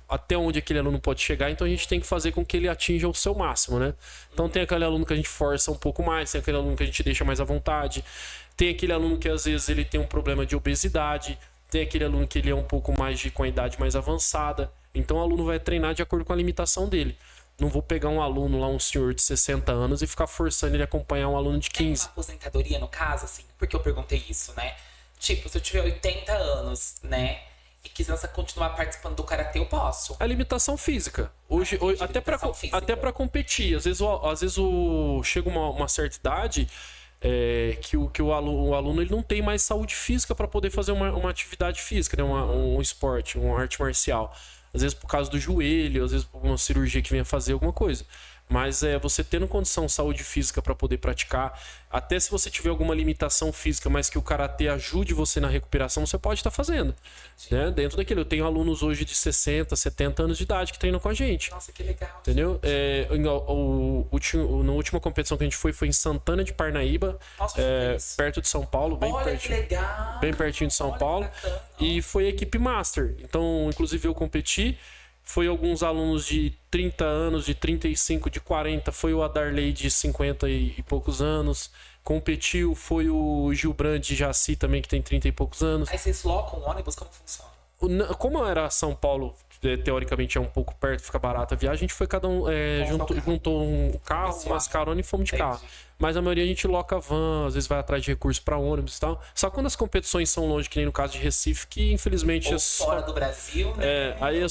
até onde aquele aluno pode chegar, então a gente tem que fazer com que ele atinja o seu máximo, né? Então tem aquele aluno que a gente força um pouco mais, tem aquele aluno que a gente deixa mais à vontade, tem aquele aluno que às vezes ele tem um problema de obesidade, tem aquele aluno que ele é um pouco mais com a idade mais avançada. Então o aluno vai treinar de acordo com a limitação dele. Não vou pegar um aluno lá, um senhor de 60 anos e ficar forçando ele a acompanhar um aluno de 15. Tem uma aposentadoria no caso, assim? Porque eu perguntei isso, né? Tipo, se eu tiver 80 anos, né? E quiser continuar participando do karatê, eu posso. A limitação física. Hoje até para competir. Às vezes chega uma certa idade que o aluno ele não tem mais saúde física para poder fazer uma atividade física, né? Um esporte, uma arte marcial. Às vezes por causa do joelho, às vezes por uma cirurgia que venha fazer alguma coisa. Mas você tendo condição, saúde física para poder praticar, até se você tiver alguma limitação física, mas que o karatê ajude você na recuperação, você pode estar fazendo. Né? Dentro daquilo. Eu tenho alunos hoje de 60, 70 anos de idade que treinam com a gente. Nossa, que legal. Entendeu? Na última competição que a gente foi em Santana de Parnaíba, perto de São Paulo, bem pertinho de São Paulo. E foi a equipe Master. Então, inclusive, eu competi. Foi alguns alunos de 30 anos, de 35, de 40. Foi o Adarley de 50 e poucos anos. Competiu. Foi o Gilbrand de Jaci também, que tem 30 e poucos anos. Aí vocês locam o ônibus? Como funciona? Como era São Paulo, teoricamente é um pouco perto, fica barata a viagem, a gente foi cada um, juntou um carro, umas caronas e fomos de carro. Mas a maioria a gente loca van, às vezes vai atrás de recursos para ônibus e tal. Só quando as competições são longe, que nem no caso de Recife, que infelizmente ou fora do Brasil, né? Aí é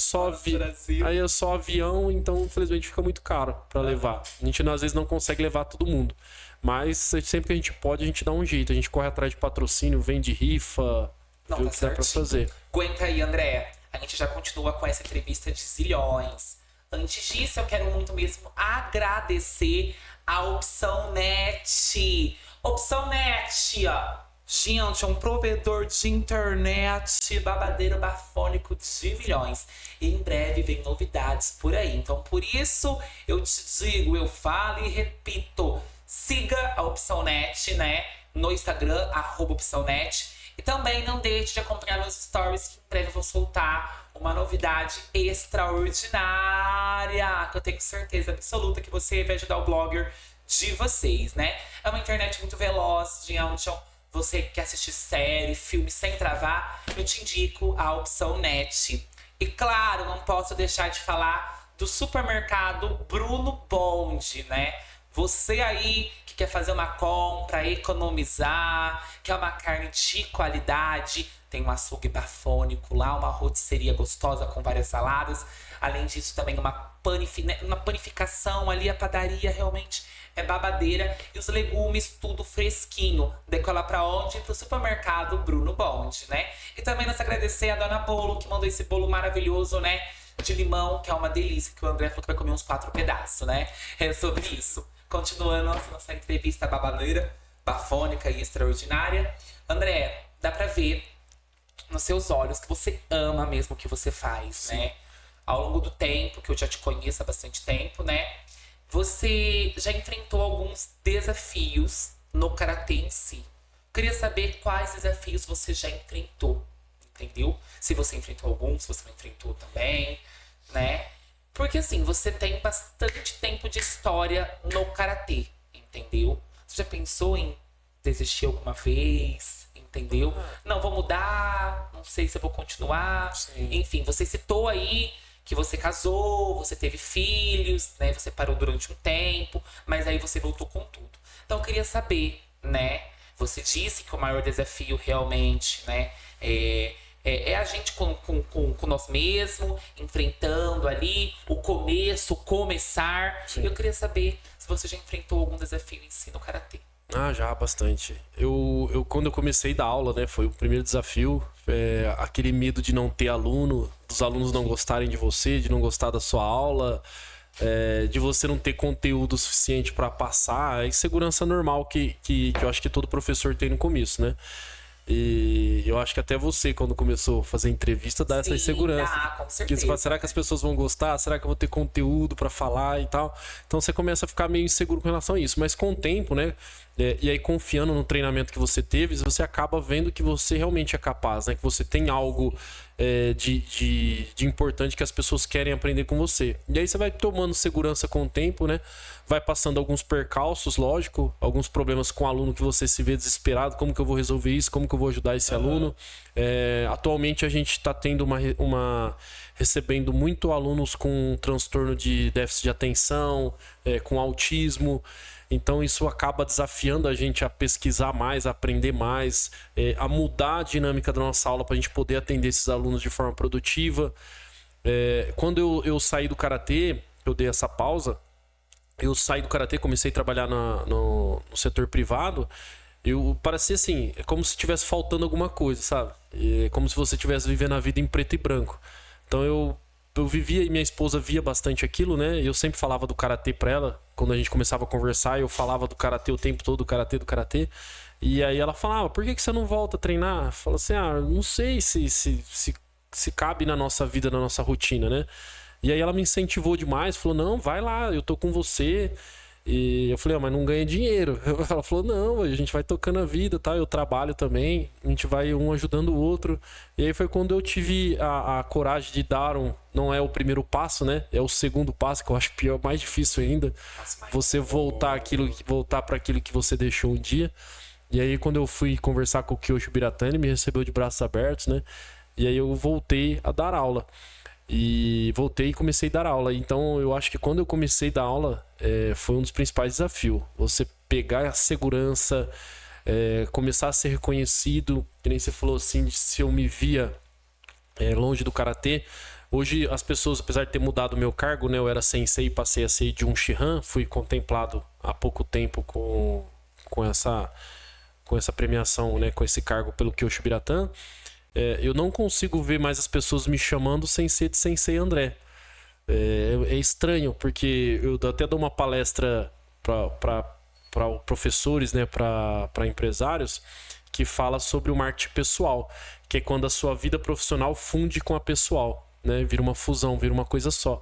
só avião, então infelizmente fica muito caro para levar. A gente às vezes não consegue levar todo mundo. Mas sempre que a gente pode, a gente dá um jeito. A gente corre atrás de patrocínio, vende rifa, vê o que dá pra fazer. Aguenta aí, André. A gente já continua com essa entrevista de zilhões. Antes disso, eu quero muito mesmo agradecer a Opção Net. Opção Net, ó. Gente, é um provedor de internet babadeiro bafônico de milhões. E em breve vem novidades por aí. Então, por isso, eu te digo, eu falo e repito. Siga a Opção Net, né? No Instagram, @OpçãoNet. E também não deixe de acompanhar meus stories, que em breve eu vou soltar uma novidade extraordinária, que eu tenho certeza absoluta que você vai ajudar o blogger de vocês, né? É uma internet muito veloz, de onde você quer assistir série, filme sem travar, eu te indico a Opção Net. E claro, não posso deixar de falar do supermercado Bruno Bond, né? Você aí que quer fazer uma compra, economizar, quer uma carne de qualidade, tem um açougue bafônico lá, uma rotisseria gostosa com várias saladas. Além disso, também uma panificação ali, a padaria realmente é babadeira. E os legumes, tudo fresquinho. Decola pra onde? Pro supermercado Bruno Bond, né? E também nós agradecer a Dona Bolo, que mandou esse bolo maravilhoso, né? De limão, que é uma delícia, que o André falou que vai comer uns 4 pedaços, né? É sobre isso. Continuando nossa entrevista babadeira, bafônica e extraordinária. André, dá pra ver nos seus olhos que você ama mesmo o que você faz, sim, né? Ao longo do tempo, que eu já te conheço há bastante tempo, né? Você já enfrentou alguns desafios no karatê em si. Queria saber quais desafios você já enfrentou, entendeu? Se você enfrentou alguns, se você não enfrentou também, né? Porque assim, você tem bastante tempo de história no karatê, entendeu? Você já pensou em desistir alguma vez, entendeu? Não, vou mudar, não sei se eu vou continuar. Sim. Enfim, você citou aí que você casou, você teve filhos, né? Você parou durante um tempo, mas aí você voltou com tudo. Então eu queria saber, né? Você disse que o maior desafio realmente, né? É a gente com nós mesmos, enfrentando ali o começar. Sim. Eu queria saber se você já enfrentou algum desafio em si no karatê. Já, bastante. Quando eu comecei a dar aula, né, foi o primeiro desafio, aquele medo de não ter aluno, dos alunos não gostarem de você, de não gostar da sua aula, de você não ter conteúdo suficiente para passar, é insegurança normal que eu acho que todo professor tem no começo, né? E eu acho que até você, quando começou a fazer entrevista, dá essa insegurança. Com certeza. Porque você fala, será que as pessoas vão gostar? Será que eu vou ter conteúdo pra falar e tal? Então você começa a ficar meio inseguro com relação a isso. Mas com o tempo, né? E aí confiando no treinamento que você teve, você acaba vendo que você realmente é capaz, né? Que você tem algo de importante que as pessoas querem aprender com você. E aí você vai tomando segurança com o tempo, né? Vai passando alguns percalços, lógico, alguns problemas com o aluno que você se vê desesperado, como que eu vou resolver isso, como que eu vou ajudar esse aluno. Atualmente a gente está tendo recebendo muito alunos com transtorno de déficit de atenção, com autismo. Então isso acaba desafiando a gente a pesquisar mais, a aprender mais, a mudar a dinâmica da nossa aula para a gente poder atender esses alunos de forma produtiva. Quando eu saí do karatê, eu dei essa pausa. Eu saí do karatê, comecei a trabalhar no setor privado. Parecia assim, é como se estivesse faltando alguma coisa, sabe? É como se você estivesse vivendo a vida em preto e branco. Então eu vivia e minha esposa via bastante aquilo, né? Eu sempre falava do karatê pra ela. Quando a gente começava a conversar, eu falava do karatê o tempo todo, do karatê. E aí ela falava, por que você não volta a treinar? Fala assim, não sei se cabe na nossa vida, na nossa rotina, né? E aí ela me incentivou demais, falou, não, vai lá, eu tô com você. E eu falei, mas não ganha dinheiro. Ela falou, não, a gente vai tocando a vida, tá? Eu trabalho também, a gente vai um ajudando o outro. E aí foi quando eu tive a coragem de dar não é o primeiro passo, né? É o segundo passo, que eu acho pior, mais difícil ainda. Você voltar para aquilo que você deixou um dia. E aí quando eu fui conversar com o Kyoshi Biratã, ele me recebeu de braços abertos, né? E aí eu voltei a dar aula. E voltei e comecei a dar aula. Então eu acho que quando eu comecei a dar aula foi um dos principais desafios. Você pegar a segurança, começar a ser reconhecido. Que nem você falou assim, se eu me via longe do karatê. Hoje as pessoas, apesar de ter mudado o meu cargo, né, eu era sensei e passei a ser de um Shihan. Fui contemplado há pouco tempo com essa premiação, né, com esse cargo pelo Kyoshi Biratã. Eu não consigo ver mais as pessoas me chamando sem ser de Sensei André. É estranho, porque eu até dou uma palestra para professores, né, para empresários, que fala sobre o marketing pessoal, que é quando a sua vida profissional funde com a pessoal, né, vira uma fusão, vira uma coisa só.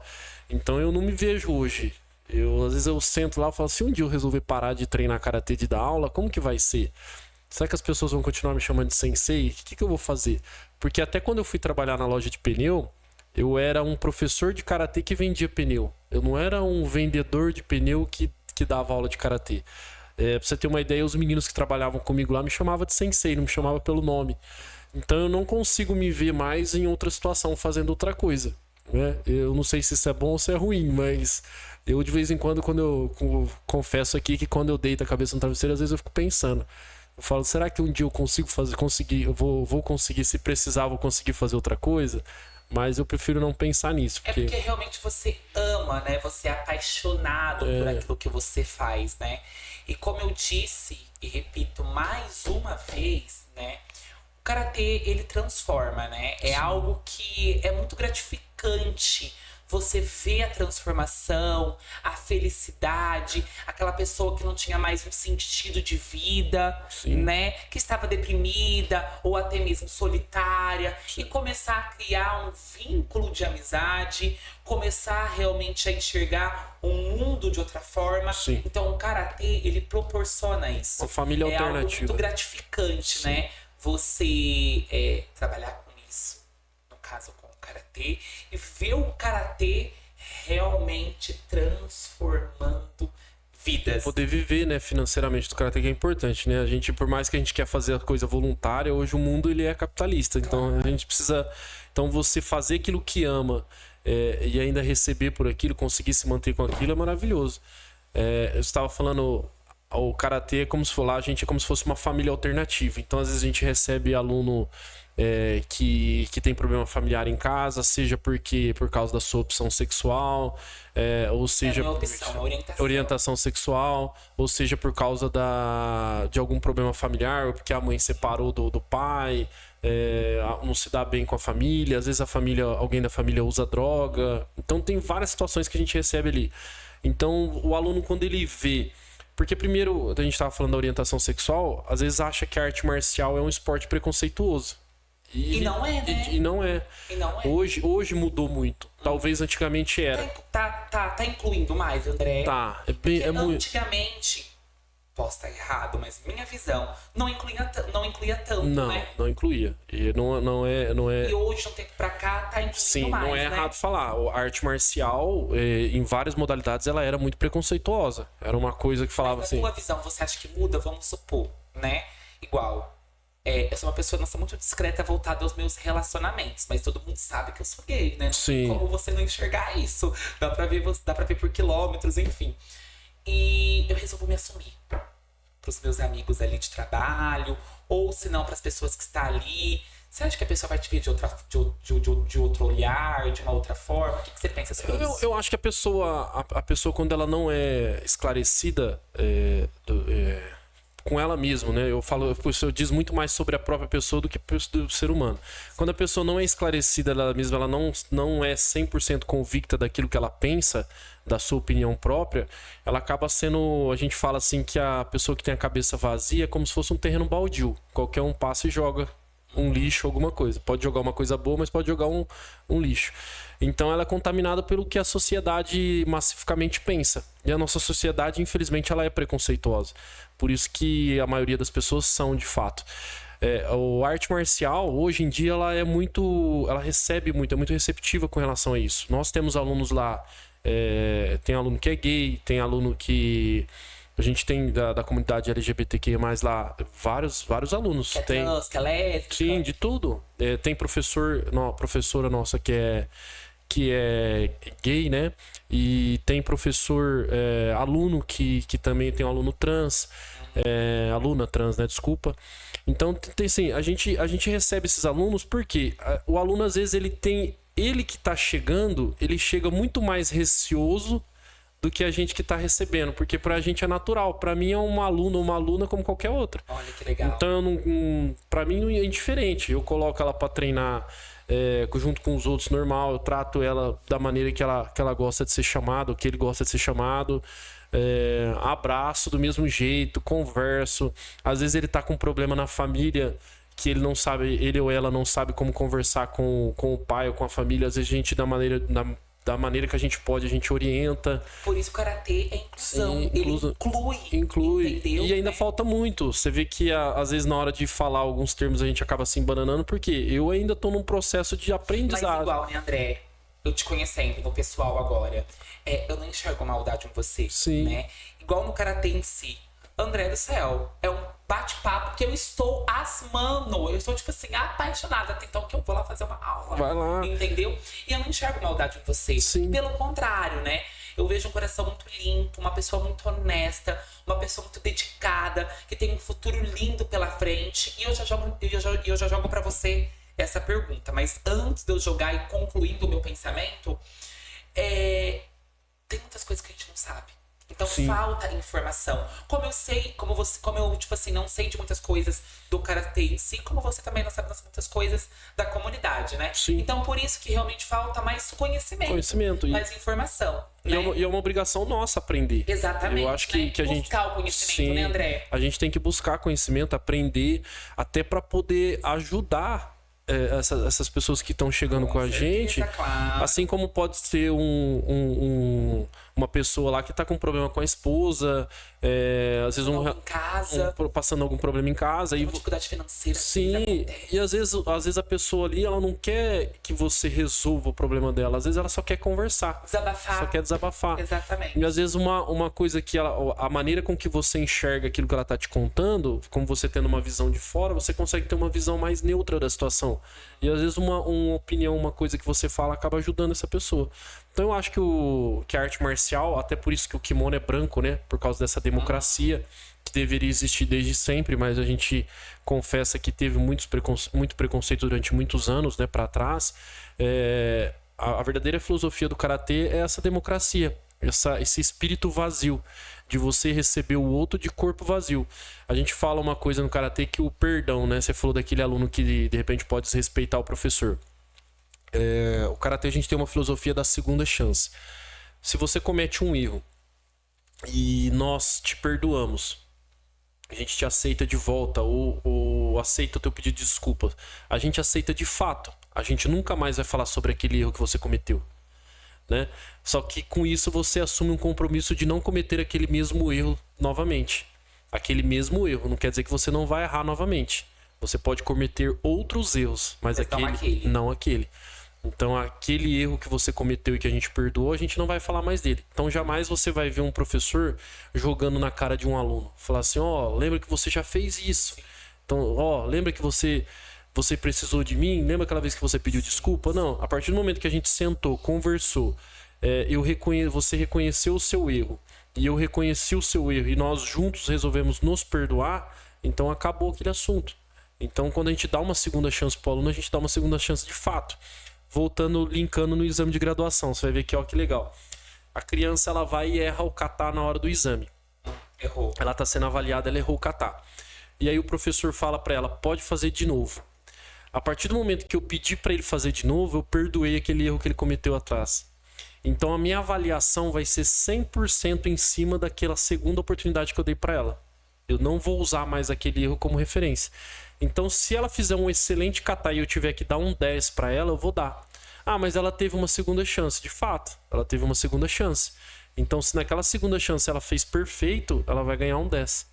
Então eu não me vejo hoje. Às vezes eu sento lá e falo, se um dia eu resolver parar de treinar karatê, de dar aula, como que vai ser? Será que as pessoas vão continuar me chamando de sensei? O que eu vou fazer? Porque até quando eu fui trabalhar na loja de pneu, eu era um professor de karatê que vendia pneu. Eu não era um vendedor de pneu que dava aula de karatê. Pra você ter uma ideia, os meninos que trabalhavam comigo lá me chamavam de sensei, não me chamavam pelo nome. Então eu não consigo me ver mais em outra situação, fazendo outra coisa, né? Eu não sei se isso é bom ou se é ruim, mas eu de vez em quando eu confesso aqui que quando eu deito a cabeça no travesseiro, às vezes eu fico pensando. Eu falo, será que um dia eu eu vou conseguir, se precisar, vou conseguir fazer outra coisa? Mas eu prefiro não pensar nisso. Porque realmente você ama, né? Você é apaixonado por aquilo que você faz, né? E como eu disse, e repito mais uma vez, né? O karatê, ele transforma, né? É algo que é muito gratificante. Você vê a transformação, a felicidade, aquela pessoa que não tinha mais um sentido de vida, né? Que estava deprimida ou até mesmo solitária. E começar a criar um vínculo de amizade, começar realmente a enxergar o mundo de outra forma. Então o karatê, ele proporciona isso. Uma família alternativa. Algo muito gratificante, né? Você trabalhar com isso, no caso com karatê, e ver o karatê realmente transformando vidas. Poder viver, né, financeiramente do karatê, que é importante, né? A gente, por mais que a gente quer fazer a coisa voluntária, hoje o mundo ele é capitalista, então a gente precisa, então você fazer aquilo que ama e ainda receber por aquilo, conseguir se manter com aquilo é maravilhoso. Eu estava falando, o karatê é como se for lá, a gente é como se fosse uma família alternativa. Então às vezes a gente recebe aluno que tem problema familiar em casa, seja por causa da sua opção sexual, ou seja orientação sexual, ou seja por causa de algum problema familiar, ou porque a mãe separou do pai, não se dá bem com a família, às vezes alguém da família usa droga. Então tem várias situações que a gente recebe ali. Então o aluno, quando ele vê... Porque primeiro, a gente estava falando da orientação sexual, às vezes acha que a arte marcial é um esporte preconceituoso. E não é, né? E não é. E não é. Hoje mudou muito. Talvez antigamente era. Tá incluindo mais, André. Tá. Antigamente, posso estar errado, mas minha visão não incluía tanto, não, né? Não incluía. E não é... E hoje, de um tempo pra cá, tá incluindo Sim, mais, não é né? errado falar. A arte marcial, em várias modalidades, ela era muito preconceituosa. Era uma coisa que falava Mas assim... na tua visão, você acha que muda? Vamos supor, né? Igual... eu sou uma pessoa, nossa, muito discreta, voltada aos meus relacionamentos. Mas todo mundo sabe que eu sou gay, né? Sim. Como você não enxergar isso? Dá pra ver por quilômetros, enfim. E eu resolvo me assumir pros meus amigos ali de trabalho. Ou se não, pras pessoas que estão ali. Você acha que a pessoa vai te ver de outro olhar, de uma outra forma? O que você pensa sobre isso? Eu acho que a pessoa, quando ela não é esclarecida... com ela mesma, né? Eu diz muito mais sobre a própria pessoa do que do ser humano. Quando a pessoa não é esclarecida dela mesma, ela não é 100% convicta daquilo que ela pensa, da sua opinião própria, ela acaba sendo... A gente fala assim que a pessoa que tem a cabeça vazia é como se fosse um terreno baldio. Qualquer um passa e joga um lixo, alguma coisa. Pode jogar uma coisa boa, mas pode jogar um lixo. Então ela é contaminada pelo que a sociedade massificamente pensa. E a nossa sociedade, infelizmente, ela é preconceituosa. Por isso que a maioria das pessoas são, de fato. A arte marcial, hoje em dia, ela é muito receptiva com relação a isso. Nós temos alunos lá, tem aluno que é gay, tem aluno que... A gente tem da comunidade LGBTQIA+, lá, vários alunos. Que é trans, que é lésbica. Sim, de tudo. Tem professora nossa que é gay, né? E tem professor, aluno que também tem um aluno trans, aluna trans, né? Desculpa. Então, tem assim, a gente recebe esses alunos porque o aluno, às vezes, ele que tá chegando, ele chega muito mais receoso do que a gente que tá recebendo, porque pra gente é natural. Pra mim é um aluno ou uma aluna como qualquer outra. Olha que legal. Então, pra mim é indiferente. Eu coloco ela pra treinar junto com os outros normal, eu trato ela da maneira que ela gosta de ser chamada, que ele gosta de ser chamado, abraço do mesmo jeito, converso. Às vezes ele tá com um problema na família que ele não sabe, ele ou ela não sabe como conversar com o pai ou com a família. Às vezes a gente, da maneira que a gente pode, a gente orienta. Por isso o karatê é inclusão. Sim, Ele inclui. Entendeu? E ainda falta muito. Você vê que às vezes na hora de falar alguns termos a gente acaba se embananando, porque eu ainda tô num processo de aprendizado. Mas igual, né, André? Eu te conhecendo no pessoal agora, eu não enxergo maldade em você. Sim. Né? Igual no karatê em si. André do céu, é um bate-papo que eu estou asmando. Eu estou, tipo assim, apaixonada. Então que eu vou lá fazer uma aula. Vai lá. Entendeu? E eu não enxergo maldade em você. Sim. Pelo contrário, né? Eu vejo um coração muito limpo, uma pessoa muito honesta, uma pessoa muito dedicada, que tem um futuro lindo pela frente. E eu já jogo pra você essa pergunta. Mas antes de eu jogar e concluindo o meu pensamento, tem muitas coisas que a gente não sabe. Então Sim. falta informação. Como eu, tipo assim, não sei de muitas coisas do karatê em si, como você também não sabe de muitas coisas da comunidade, né? Sim. Então por isso que realmente falta mais conhecimento. Mais informação. Né? E é uma obrigação nossa aprender. Exatamente. Eu acho que a gente... Buscar o conhecimento, né, André? A gente tem que buscar conhecimento, aprender, até para poder ajudar essas pessoas que estão chegando com a gente. Claro. Assim como pode ser uma pessoa lá que tá com problema com a esposa, às vezes em casa. passando algum problema em casa. Uma dificuldade financeira. Sim, e às vezes a pessoa ali, ela não quer que você resolva o problema dela. Às vezes ela só quer conversar. Desabafar. Só quer desabafar. Exatamente. E às vezes uma coisa que a maneira com que você enxerga aquilo que ela tá te contando, como você tendo uma visão de fora, você consegue ter uma visão mais neutra da situação. E às vezes uma opinião, uma coisa que você fala acaba ajudando essa pessoa. Então eu acho que a arte marcial, até por isso que o kimono é branco, né? Por causa dessa democracia que deveria existir desde sempre, mas a gente confessa que teve muito preconceito durante muitos anos, né, para trás. A verdadeira filosofia do karatê é essa democracia. esse espírito vazio, de você receber o outro de corpo vazio. A gente fala uma coisa no karatê que o perdão, né? Você falou daquele aluno que de repente pode desrespeitar o professor. O karatê, a gente tem uma filosofia da segunda chance. Se você comete um erro e nós te perdoamos, a gente te aceita de volta ou aceita o teu pedido de desculpa, a gente aceita de fato. A gente nunca mais vai falar sobre aquele erro que você cometeu, né? Só que com isso você assume um compromisso de não cometer aquele mesmo erro novamente. Aquele mesmo erro não quer dizer que você não vai errar novamente. Você pode cometer outros erros, mas não aquele. Então aquele erro que você cometeu e que a gente perdoou, a gente não vai falar mais dele. Então jamais você vai ver um professor jogando na cara de um aluno. Falar assim, lembra que você já fez isso. Então, lembra que você precisou de mim? Lembra aquela vez que você pediu desculpa? Não. A partir do momento que a gente sentou, conversou, você reconheceu o seu erro e eu reconheci o seu erro e nós juntos resolvemos nos perdoar, então acabou aquele assunto. Então, quando a gente dá uma segunda chance para o aluno, a gente dá uma segunda chance de fato. Voltando, linkando no exame de graduação, você vai ver que legal. A criança ela vai e erra o kata na hora do exame. Errou. Ela está sendo avaliada, ela errou o kata. E aí o professor fala para ela, pode fazer de novo. A partir do momento que eu pedi para ele fazer de novo, eu perdoei aquele erro que ele cometeu atrás. Então a minha avaliação vai ser 100% em cima daquela segunda oportunidade que eu dei para ela. Eu não vou usar mais aquele erro como referência. Então se ela fizer um excelente kata e eu tiver que dar um 10 para ela, eu vou dar. Mas ela teve uma segunda chance. De fato, ela teve uma segunda chance. Então se naquela segunda chance ela fez perfeito, ela vai ganhar um 10.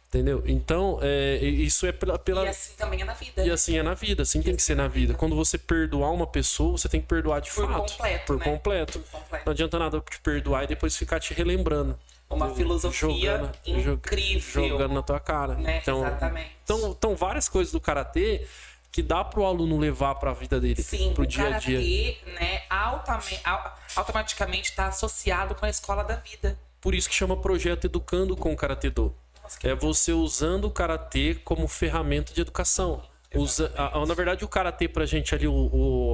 Entendeu? Então, isso é pela... E assim também é na vida. E assim é na vida, assim tem que ser na vida. Quando você perdoar uma pessoa, você tem que perdoar de fato. Por completo. Não adianta nada te perdoar e depois ficar te relembrando. Uma filosofia incrível. Jogando na tua cara. Né? Então, exatamente. Então, várias coisas do karatê que dá pro aluno levar pra vida dele. Sim, pro dia a dia. O karatê, né, automaticamente está associado com a escola da vida. Por isso que chama Projeto Educando com o Karatê-Do. É você usando o karatê como ferramenta de educação. Na verdade, o karatê pra gente ali,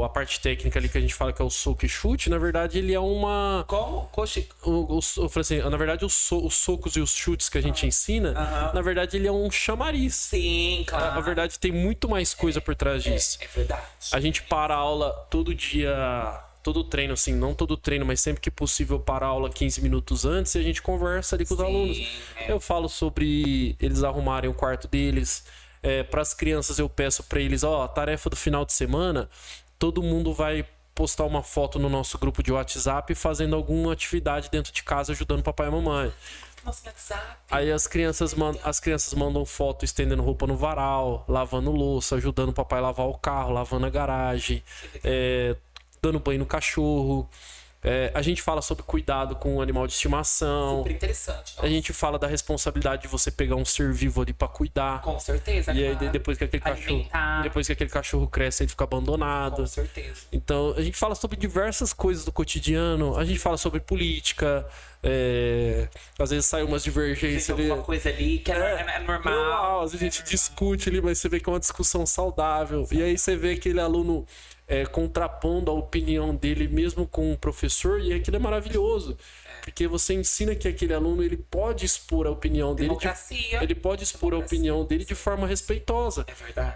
a parte técnica ali que a gente fala que é o soco e chute, na verdade, ele é uma... Como? Eu falei assim, na verdade, os socos e os chutes que a gente ensina, na verdade, ele é um chamariz. Sim, claro. Na verdade, tem muito mais coisa por trás disso. É verdade. A gente para a aula todo dia... Todo treino, assim, não todo treino, mas sempre que possível para a aula 15 minutos antes e a gente conversa ali com os alunos. Eu falo sobre eles arrumarem o quarto deles. Para as crianças eu peço para eles, a tarefa do final de semana, todo mundo vai postar uma foto no nosso grupo de WhatsApp fazendo alguma atividade dentro de casa ajudando papai e mamãe. Nossa, WhatsApp. Aí as crianças mandam foto estendendo roupa no varal, lavando louça, ajudando o papai a lavar o carro, lavando a garagem, dando banho no cachorro. A gente fala sobre cuidado com o animal de estimação. Super interessante. Nossa. A gente fala da responsabilidade de você pegar um ser vivo ali pra cuidar. Com certeza. E aí claro. depois que aquele cachorro cresce, ele fica abandonado. Com certeza. Então a gente fala sobre diversas coisas do cotidiano. A gente fala sobre política. Às vezes sai umas divergências ali. Alguma coisa ali que é normal. Às vezes a gente discute ali, mas você vê que é uma discussão saudável. E aí você vê aquele aluno contrapondo a opinião dele mesmo com o professor, e aquilo é maravilhoso. Porque você ensina que aquele aluno ele pode expor a opinião dele. Ele pode expor a opinião dele de forma respeitosa. É verdade.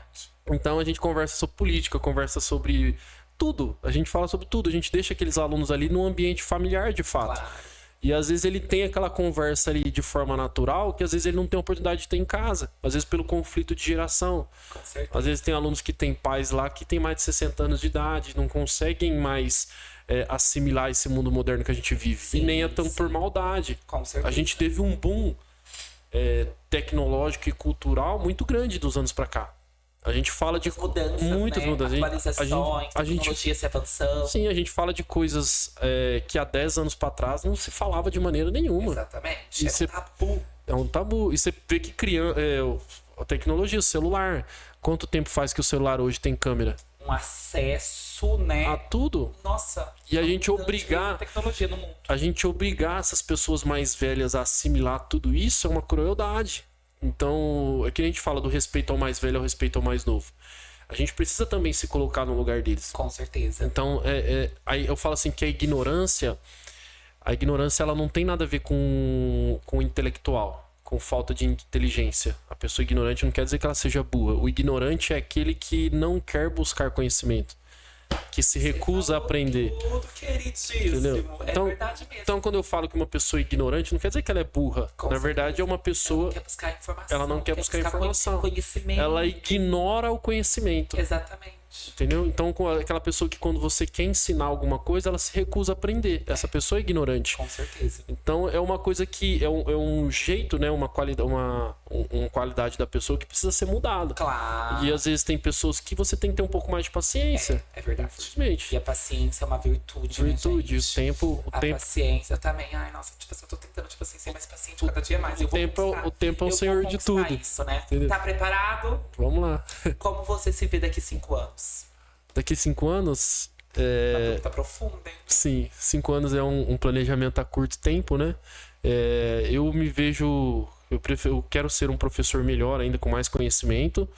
Então a gente conversa sobre política, conversa sobre tudo. A gente fala sobre tudo. A gente deixa aqueles alunos ali num ambiente familiar de fato. Claro. E às vezes ele tem aquela conversa ali de forma natural que às vezes ele não tem oportunidade de ter em casa. Às vezes pelo conflito de geração. Às vezes tem alunos que têm pais lá que têm mais de 60 anos de idade, não conseguem mais assimilar esse mundo moderno que a gente vive. Sim, e nem é tão por maldade. Com certeza. A gente teve um boom tecnológico e cultural muito grande dos anos pra cá. A gente fala de muitas mudanças. Atualizações, tecnologia se avançando. Sim, a gente fala de coisas que há 10 anos pra trás não se falava de maneira nenhuma. Exatamente. Um tabu. É um tabu. E você vê que a tecnologia, o celular. Quanto tempo faz que o celular hoje tem câmera? Um acesso, né? A tudo. Nossa. E a gente obrigar tecnologia no mundo. A gente obrigar essas pessoas mais velhas a assimilar tudo isso é uma crueldade. Então, é que a gente fala do respeito ao mais velho, ao respeito ao mais novo. A gente precisa também se colocar no lugar deles. Com certeza. Então, aí eu falo assim que a ignorância A ignorância, ela não tem nada a ver com o intelectual, com falta de inteligência. A pessoa ignorante não quer dizer que ela seja burra. O ignorante é aquele que não quer buscar conhecimento, que se recusa a aprender. Tudo, queridíssimo. Entendeu? É verdade mesmo. Então, quando eu falo que uma pessoa é ignorante, não quer dizer que ela é burra. Na verdade, é uma pessoa... Ela não quer buscar informação. Ela não quer buscar informação. Conhecimento. Ela ignora o conhecimento. Exatamente. Entendeu? Então, aquela pessoa que quando você quer ensinar alguma coisa, ela se recusa a aprender. Essa pessoa é ignorante. Com certeza. Então, é uma coisa que... É um jeito, né? Uma qualidade da pessoa que precisa ser mudada. Claro. E às vezes tem pessoas que você tem que ter um pouco mais de paciência. É verdade. Infelizmente. E a paciência é uma virtude, Virtude. né, O gente? tempo... A paciência também. Ai, nossa, tipo assim, eu tô tentando, tipo assim, ser mais paciente cada dia mais. O tempo é o senhor de tudo. Isso, né? Entendeu? Tá preparado? Vamos lá. Como você se vê daqui 5 anos? Daqui 5 anos... Uma pergunta profunda, hein? Sim, 5 anos é um planejamento a curto tempo, né? Eu me vejo... Eu quero ser um professor melhor, ainda com mais conhecimento,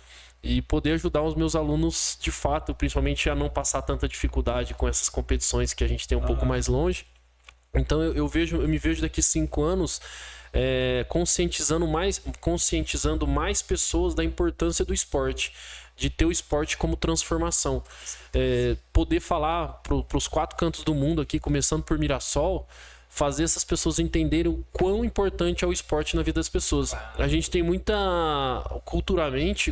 e poder ajudar os meus alunos, de fato, principalmente a não passar tanta dificuldade com essas competições que a gente tem um pouco mais longe. Então eu me vejo daqui 5 anos conscientizando mais pessoas da importância do esporte, de ter o esporte como transformação. Poder falar para os 4 cantos do mundo aqui, começando por Mirassol, fazer essas pessoas entenderem o quão importante é o esporte na vida das pessoas. A gente tem muita... Culturalmente,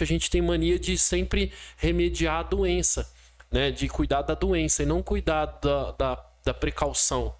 a gente tem mania de sempre remediar a doença, né? De cuidar da doença e não cuidar da precaução.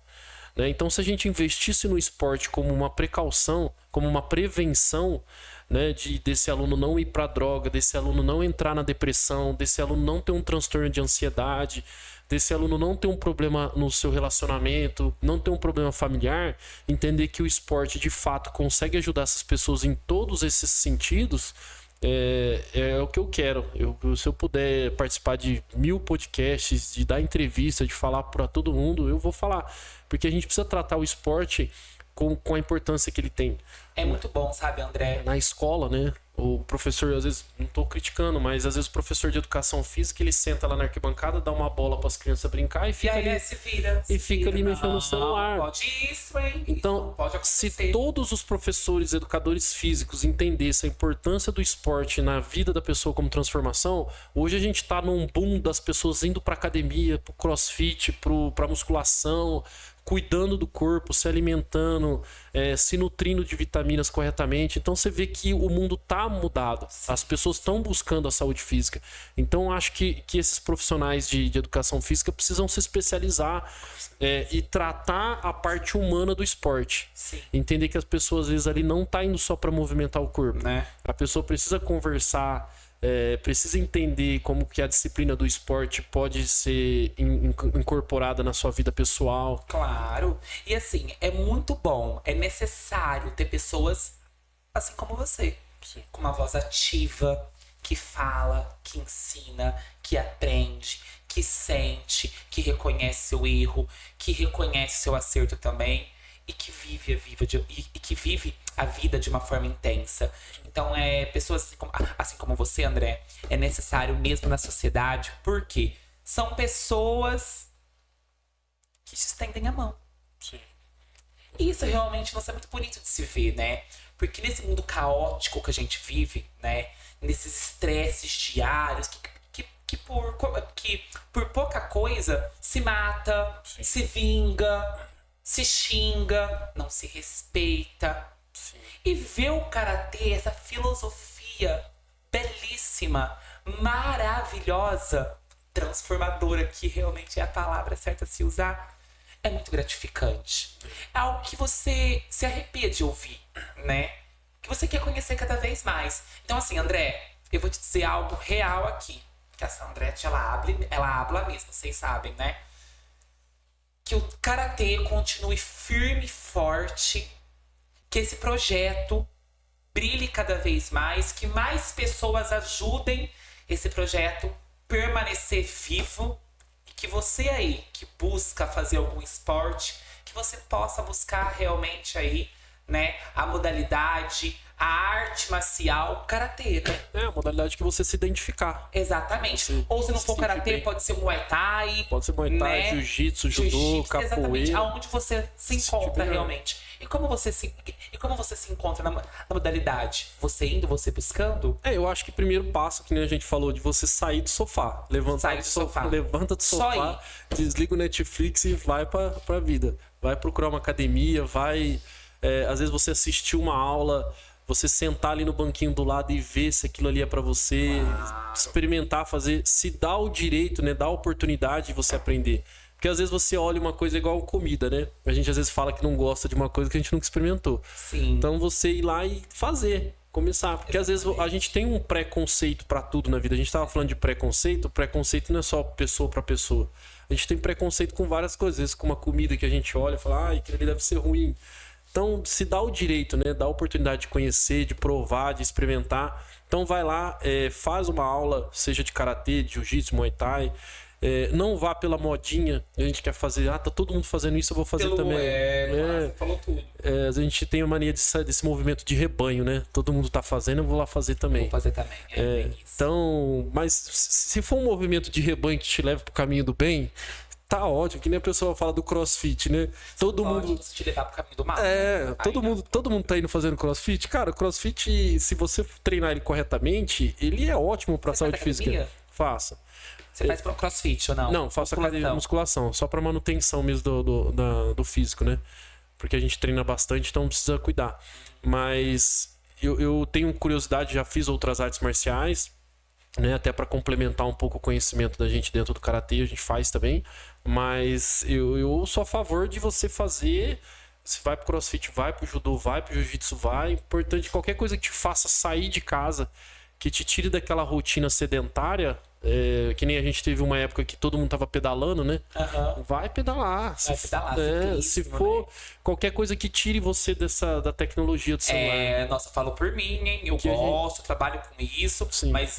Né? Então, se a gente investisse no esporte como uma precaução, como uma prevenção, né, desse aluno não ir para droga, desse aluno não entrar na depressão, desse aluno não ter um transtorno de ansiedade, desse aluno não ter um problema no seu relacionamento, não ter um problema familiar, entender que o esporte de fato consegue ajudar essas pessoas em todos esses sentidos, é o que eu quero. Se eu puder participar de 1000 podcasts, de dar entrevista, de falar para todo mundo, eu vou falar. Porque a gente precisa tratar o esporte com a importância que ele tem. É muito bom, sabe, André? Na escola, né? O professor, às vezes, não estou criticando, mas às vezes o professor de educação física, ele senta lá na arquibancada, dá uma bola para as crianças brincar e fica ali mexendo no celular. Pode isso, hein? Então, pode acontecer. Se todos os professores, educadores físicos entendessem a importância do esporte na vida da pessoa como transformação, hoje a gente está num boom das pessoas indo para academia, para crossfit, para musculação, cuidando do corpo, se alimentando, se nutrindo de vitaminas corretamente. Então você vê que o mundo tá mudado. As pessoas estão buscando a saúde física. Então acho que esses profissionais de educação física precisam se especializar e tratar a parte humana do esporte. Sim. Entender que as pessoas às vezes ali não tá indo só para movimentar o corpo. Né? A pessoa precisa conversar, precisa entender como que a disciplina do esporte pode ser incorporada na sua vida pessoal. Claro. E assim, é muito bom, é necessário ter pessoas assim como você. Sim. Com uma voz ativa, que fala, que ensina, que aprende, que sente, que reconhece seu erro, que reconhece seu acerto também. E que vive a vida de uma forma intensa. Então, pessoas assim como você, André, é necessário mesmo na sociedade, porque são pessoas que te estendem a mão. Sim. E isso realmente não é muito bonito de se ver, né? Porque nesse mundo caótico que a gente vive, né? Nesses estresses diários que por pouca coisa se mata, Sim. se vinga, se xinga, não se respeita. Sim. E ver o karatê, essa filosofia belíssima, maravilhosa, transformadora, que realmente é a palavra certa a se usar, é muito gratificante. É algo que você se arrepia de ouvir, né? Que você quer conhecer cada vez mais. Então assim, André, eu vou te dizer algo real aqui. Que essa Andrete, ela habla mesmo, vocês sabem, né? Que o karatê continue firme e forte, que esse projeto brilhe cada vez mais, que mais pessoas ajudem esse projeto permanecer vivo, e que você aí que busca fazer algum esporte, que você possa buscar realmente aí né? A modalidade, a arte marcial, karatê, né? É a modalidade que você se identificar. Exatamente. Ou se não for karatê, bem. pode ser Muay Thai. Pode ser Muay Thai, né? jiu-jitsu, judô, Exatamente. capoeira. Aonde você se encontra realmente. E como você se encontra na modalidade? Você indo, você buscando? Eu acho que o primeiro passo, que nem a gente falou, de você sair do sofá. Levanta do sofá, desliga o Netflix e vai pra vida. Vai procurar uma academia, vai... às vezes você assistir uma aula, você sentar ali no banquinho do lado e ver se aquilo ali é pra você, experimentar, fazer, se dá o direito, né? Dá a oportunidade de você aprender. Porque às vezes você olha uma coisa igual comida, né? A gente às vezes fala que não gosta de uma coisa que a gente nunca experimentou. Sim. Então você ir lá e fazer, começar. Porque às vezes a gente tem um preconceito pra tudo na vida. A gente tava falando de preconceito. O preconceito não é só pessoa pra pessoa. A gente tem preconceito com várias coisas. Às vezes com uma comida que a gente olha e fala, aquilo ali deve ser ruim. Então se dá o direito, né? Dá a oportunidade de conhecer, de provar, de experimentar. Então vai lá, faz uma aula, seja de karatê, de jiu-jitsu, muay thai. Não vá pela modinha. A gente quer fazer, tá todo mundo fazendo isso, eu vou fazer também. Você falou tudo. A gente tem a mania desse movimento de rebanho, né? Todo mundo tá fazendo, eu vou lá fazer também. Vou fazer também. Bem isso. Então, mas se for um movimento de rebanho que te leva pro caminho do bem, tá ótimo. Que nem a pessoa fala do crossfit, né? Todo mundo te levar pro caminho do mal. Todo mundo tá indo fazendo crossfit. Cara, o crossfit, se você treinar ele corretamente, ele é ótimo pra saúde física. Faça. Você faz pro crossfit ou não? Não, faço academia, musculação. Só pra manutenção mesmo do físico, né? Porque a gente treina bastante, então precisa cuidar. Mas eu tenho curiosidade, já fiz outras artes marciais, né? Até pra complementar um pouco o conhecimento da gente dentro do karatê, a gente faz também. Mas eu sou a favor de você fazer... Se vai pro crossfit, vai pro judô, vai pro jiu-jitsu, vai. Importante, qualquer coisa que te faça sair de casa, que te tire daquela rotina sedentária... que nem a gente teve uma época que todo mundo tava pedalando, né? Vai pedalar. Se for qualquer coisa que tire você da tecnologia do celular. Nossa, falo por mim, hein? Eu gosto, trabalho com isso. Sim. Mas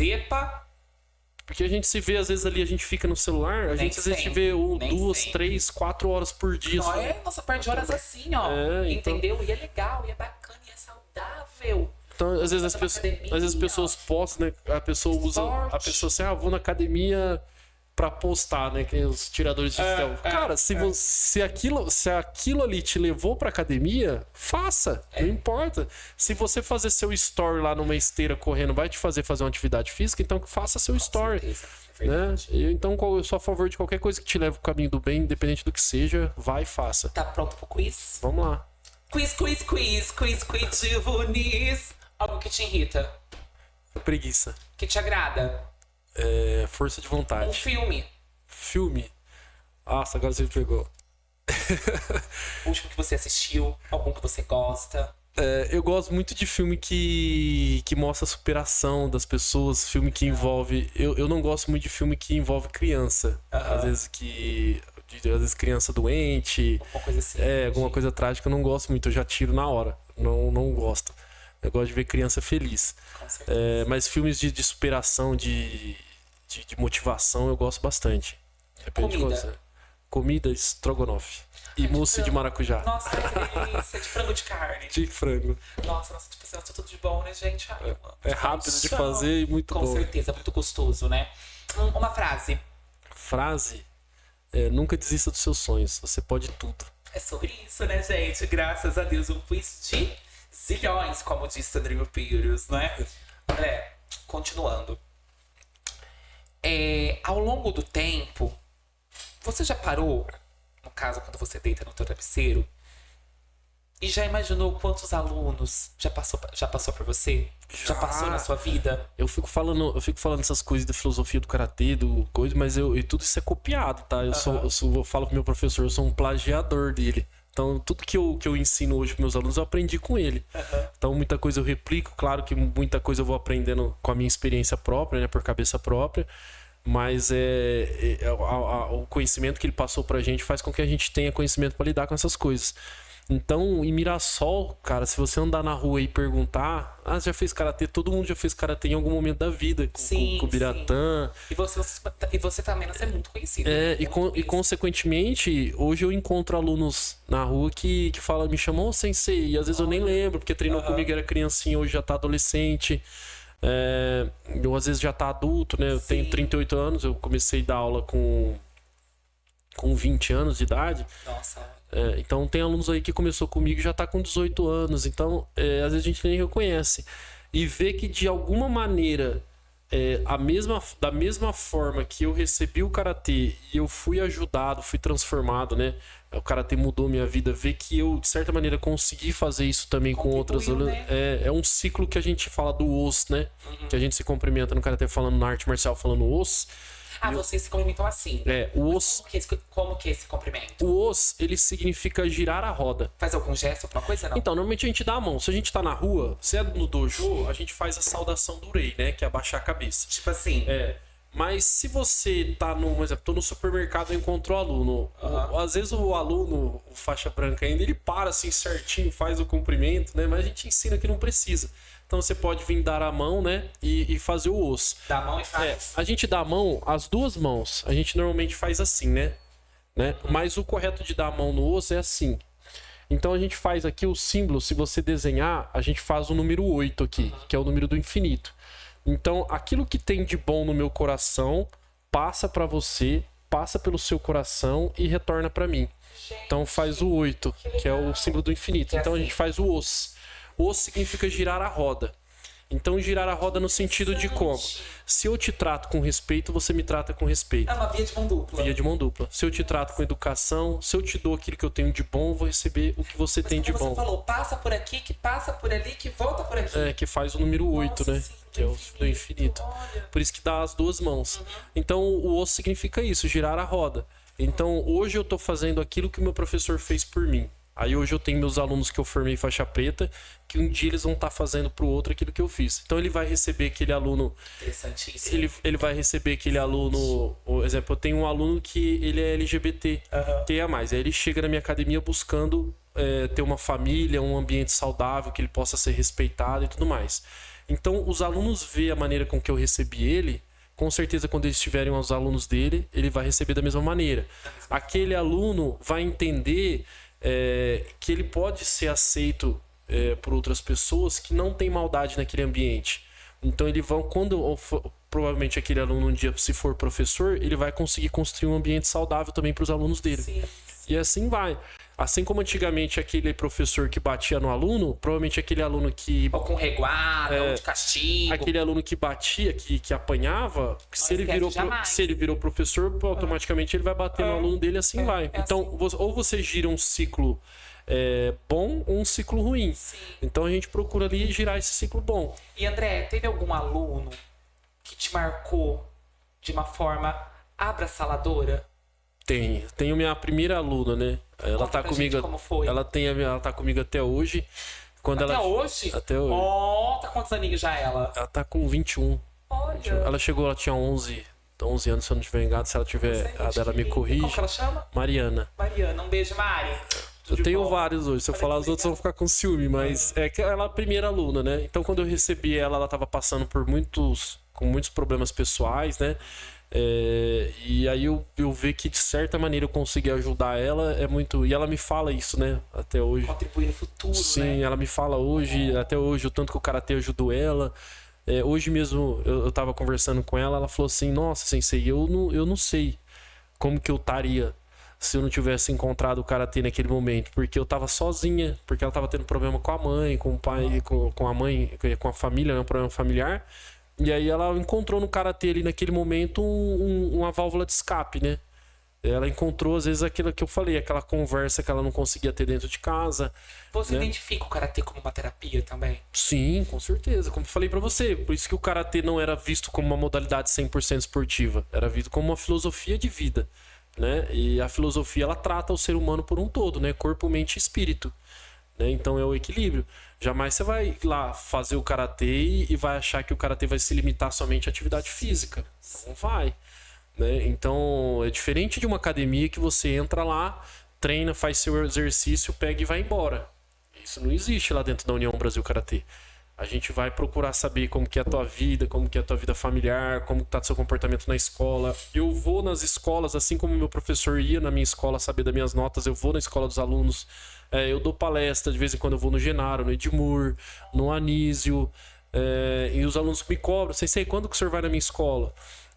porque a gente se vê, às vezes ali a gente fica no celular, a gente às vezes vê 2, 3, 4 horas por dia. Nossa, perde horas assim, ó. Entendeu? E é legal, e é bacana, e é saudável. Então, às vezes as pessoas postam, né? A pessoa usa. A pessoa assim, vou na academia pra postar, né? Que é os tiradores de selfie. Cara, se aquilo ali te levou pra academia, faça. Não importa. Se você fazer seu story lá numa esteira correndo vai te fazer uma atividade física, então faça seu story. Né? Então eu sou a favor de qualquer coisa que te leve pro caminho do bem, independente do que seja, vai e faça. Tá pronto pro quiz? Vamos lá. Quiz Nis. Algo que te irrita? Preguiça. Que te agrada? Força de vontade. Um filme? Filme? Nossa, agora você me pegou. O último que você assistiu? Algum que você gosta? Eu gosto muito de filme que mostra a superação das pessoas, filme que envolve... Eu não gosto muito de filme que envolve criança. Às vezes criança doente. Alguma coisa assim. Alguma coisa trágica eu não gosto muito, eu já tiro na hora. Não gosto. Eu gosto de ver criança feliz. Com certeza. Mas filmes de superação, de motivação, eu gosto bastante. Depende de você. Comida, estrogonofe. E mousse de maracujá. Nossa, que delícia. De frango de carne. De frango. Nossa, tipo assim, tudo de bom, né, gente? É rápido de fazer e muito bom. Com certeza, muito gostoso, né? Uma frase. Frase? Nunca desista dos seus sonhos. Você pode tudo. É sobre isso, né, gente? Graças a Deus, um quiz de zilhões, como disse Rodrigo Pires, né? Continuando. Ao longo do tempo, você já parou, no caso, quando você deita no teu travesseiro, e já imaginou quantos alunos já passou por você? Já passou na sua vida? Eu fico falando essas coisas da filosofia do karatê, mas tudo isso é copiado, tá? Eu falo pro meu professor, eu sou um plagiador dele. Então, tudo que eu ensino hoje para meus alunos, eu aprendi com ele. Então, muita coisa eu replico. Claro que muita coisa eu vou aprendendo com a minha experiência própria, né? Por cabeça própria. Mas o conhecimento que ele passou pra gente faz com que a gente tenha conhecimento para lidar com essas coisas. Então, em Mirassol, cara, se você andar na rua e perguntar, você já fez karatê? Todo mundo já fez karatê em algum momento da vida, com o Biratã. E você também não é muito conhecido. E consequentemente, hoje eu encontro alunos na rua que falam, me chamam "Ô, sensei", e às vezes eu nem lembro, porque treinou comigo, era criancinha, hoje já tá adolescente. Eu às vezes já tá adulto, né? Eu tenho 38 anos, eu comecei a dar aula com 20 anos de idade. Nossa. Então tem alunos aí que começou comigo e já tá com 18 anos. Então, às vezes a gente nem reconhece. E vê que de alguma maneira, da mesma forma que eu recebi o karatê e eu fui ajudado, fui transformado, né? O karatê mudou minha vida. Ver que eu, de certa maneira, consegui fazer isso também com outras alunas. Né? É um ciclo que a gente fala do os, né? Que a gente se cumprimenta no karatê falando na arte marcial, falando os. Vocês se cumprimentam assim. O os. Como que é esse cumprimento? O os, ele significa girar a roda. Faz algum gesto, alguma coisa, não? Então, normalmente a gente dá a mão. Se a gente tá na rua, se é no dojo, a gente faz a saudação do rei, né? Que é abaixar a cabeça. Tipo assim. Mas se você tá por exemplo, tô no supermercado e encontrou o aluno. Às vezes o aluno, o faixa branca ainda, ele para assim certinho, faz o cumprimento, né? Mas a gente ensina que não precisa. Então você pode vir dar a mão, né? E fazer o osso. Dá a mão e faz. A gente dá a mão, as duas mãos. A gente normalmente faz assim, né? Mas o correto de dar a mão no osso é assim. Então a gente faz aqui o símbolo, se você desenhar, a gente faz o número 8 aqui, que é o número do infinito. Então aquilo que tem de bom no meu coração passa pra você, passa pelo seu coração e retorna pra mim. Então faz o 8, que é o símbolo do infinito. Então a gente faz o os. O significa girar a roda. Então girar a roda no sentido de como? Se eu te trato com respeito, você me trata com respeito. É uma via de mão dupla. Via de mão dupla. Se eu te trato com educação, se eu te dou aquilo que eu tenho de bom, eu vou receber o que você tem de bom. Você falou, passa por aqui, que passa por ali, que volta por aqui. Que faz o número 8, né? Sim, que é o do infinito. Olha. Por isso que dá as duas mãos. Então o osso significa isso, girar a roda. Então hoje eu tô fazendo aquilo que o meu professor fez por mim. Aí hoje eu tenho meus alunos que eu formei faixa preta, que um dia eles vão estar fazendo pro outro aquilo que eu fiz. Então ele vai receber aquele aluno... Interessantíssimo. Ele vai receber aquele aluno... Por exemplo, eu tenho um aluno que ele é LGBT, que é mais. Aí ele chega na minha academia buscando ter uma família, um ambiente saudável, que ele possa ser respeitado e tudo mais. Então os alunos veem a maneira com que eu recebi ele, com certeza quando eles tiverem os alunos dele, ele vai receber da mesma maneira. Aquele aluno vai entender... que ele pode ser aceito por outras pessoas que não tem maldade naquele ambiente. Então ele vai, provavelmente aquele aluno um dia, se for professor, ele vai conseguir construir um ambiente saudável também para os alunos dele. Sim. E assim vai. Assim como antigamente aquele professor que batia no aluno, provavelmente aquele aluno que... Ou com reguada, ou de castigo. Aquele aluno que batia, que apanhava, se ele virou professor, automaticamente ele vai bater no aluno dele e assim vai. Então, assim. ou você gira um ciclo bom ou um ciclo ruim. Sim. Então a gente procura ali girar esse ciclo bom. E André, teve algum aluno que te marcou de uma forma abraçaladora? Tenho minha primeira aluna, né? Ela Conta tá pra comigo. gente como foi. Ela tá comigo até hoje. Hoje? Até hoje. Tá quantos aninhos já ela? Ela tá com 21. Olha. Ela tinha 11 anos, se eu não estiver enganado. Se ela tiver, a dela me corrige. Como que ela chama? Mariana. Mariana, um beijo, Mari. Eu tenho vários hoje. Se eu falar os outros, vão ficar com ciúme. Mas é que ela é a primeira aluna, né? Então, quando eu recebi ela tava passando com muitos problemas pessoais, né? E aí eu vi que de certa maneira eu consegui ajudar ela. E ela me fala isso, né? Até hoje. Contribuir no futuro, Sim, né? ela me fala hoje, até hoje, o tanto que o karatê ajudou ela. Hoje mesmo eu tava conversando com ela, ela falou assim: nossa, sensei, eu não sei como que eu estaria se eu não tivesse encontrado o karatê naquele momento, porque eu tava sozinha, porque ela tava tendo problema com a mãe, com o pai, com a mãe, com a família, né, um problema familiar. E aí ela encontrou no karatê ali naquele momento uma válvula de escape, né? Ela encontrou, às vezes, aquilo que eu falei, aquela conversa que ela não conseguia ter dentro de casa. Você né? identifica o karatê como uma terapia também? Sim, com certeza. Como eu falei pra você, por isso que o karatê não era visto como uma modalidade 100% esportiva. Era visto como uma filosofia de vida, né? E a filosofia, ela trata o ser humano por um todo, né? Corpo, mente e espírito. Né? Então é o equilíbrio. Jamais você vai lá fazer o karatê e vai achar que o karatê vai se limitar somente à atividade física. Não vai. Né? Então é diferente de uma academia que você entra lá treina, faz seu exercício, pega e vai embora. Isso não existe lá dentro da União Brasil Karatê. A gente vai procurar saber como que é a tua vida, como que é a tua vida familiar, como tá o seu comportamento na escola. Eu vou nas escolas, assim como meu professor ia na minha escola saber das minhas notas, eu vou na escola dos alunos, eu dou palestra, de vez em quando eu vou no Genaro, no Edmur, no Anísio, e os alunos me cobram, sei quando que o senhor vai na minha escola?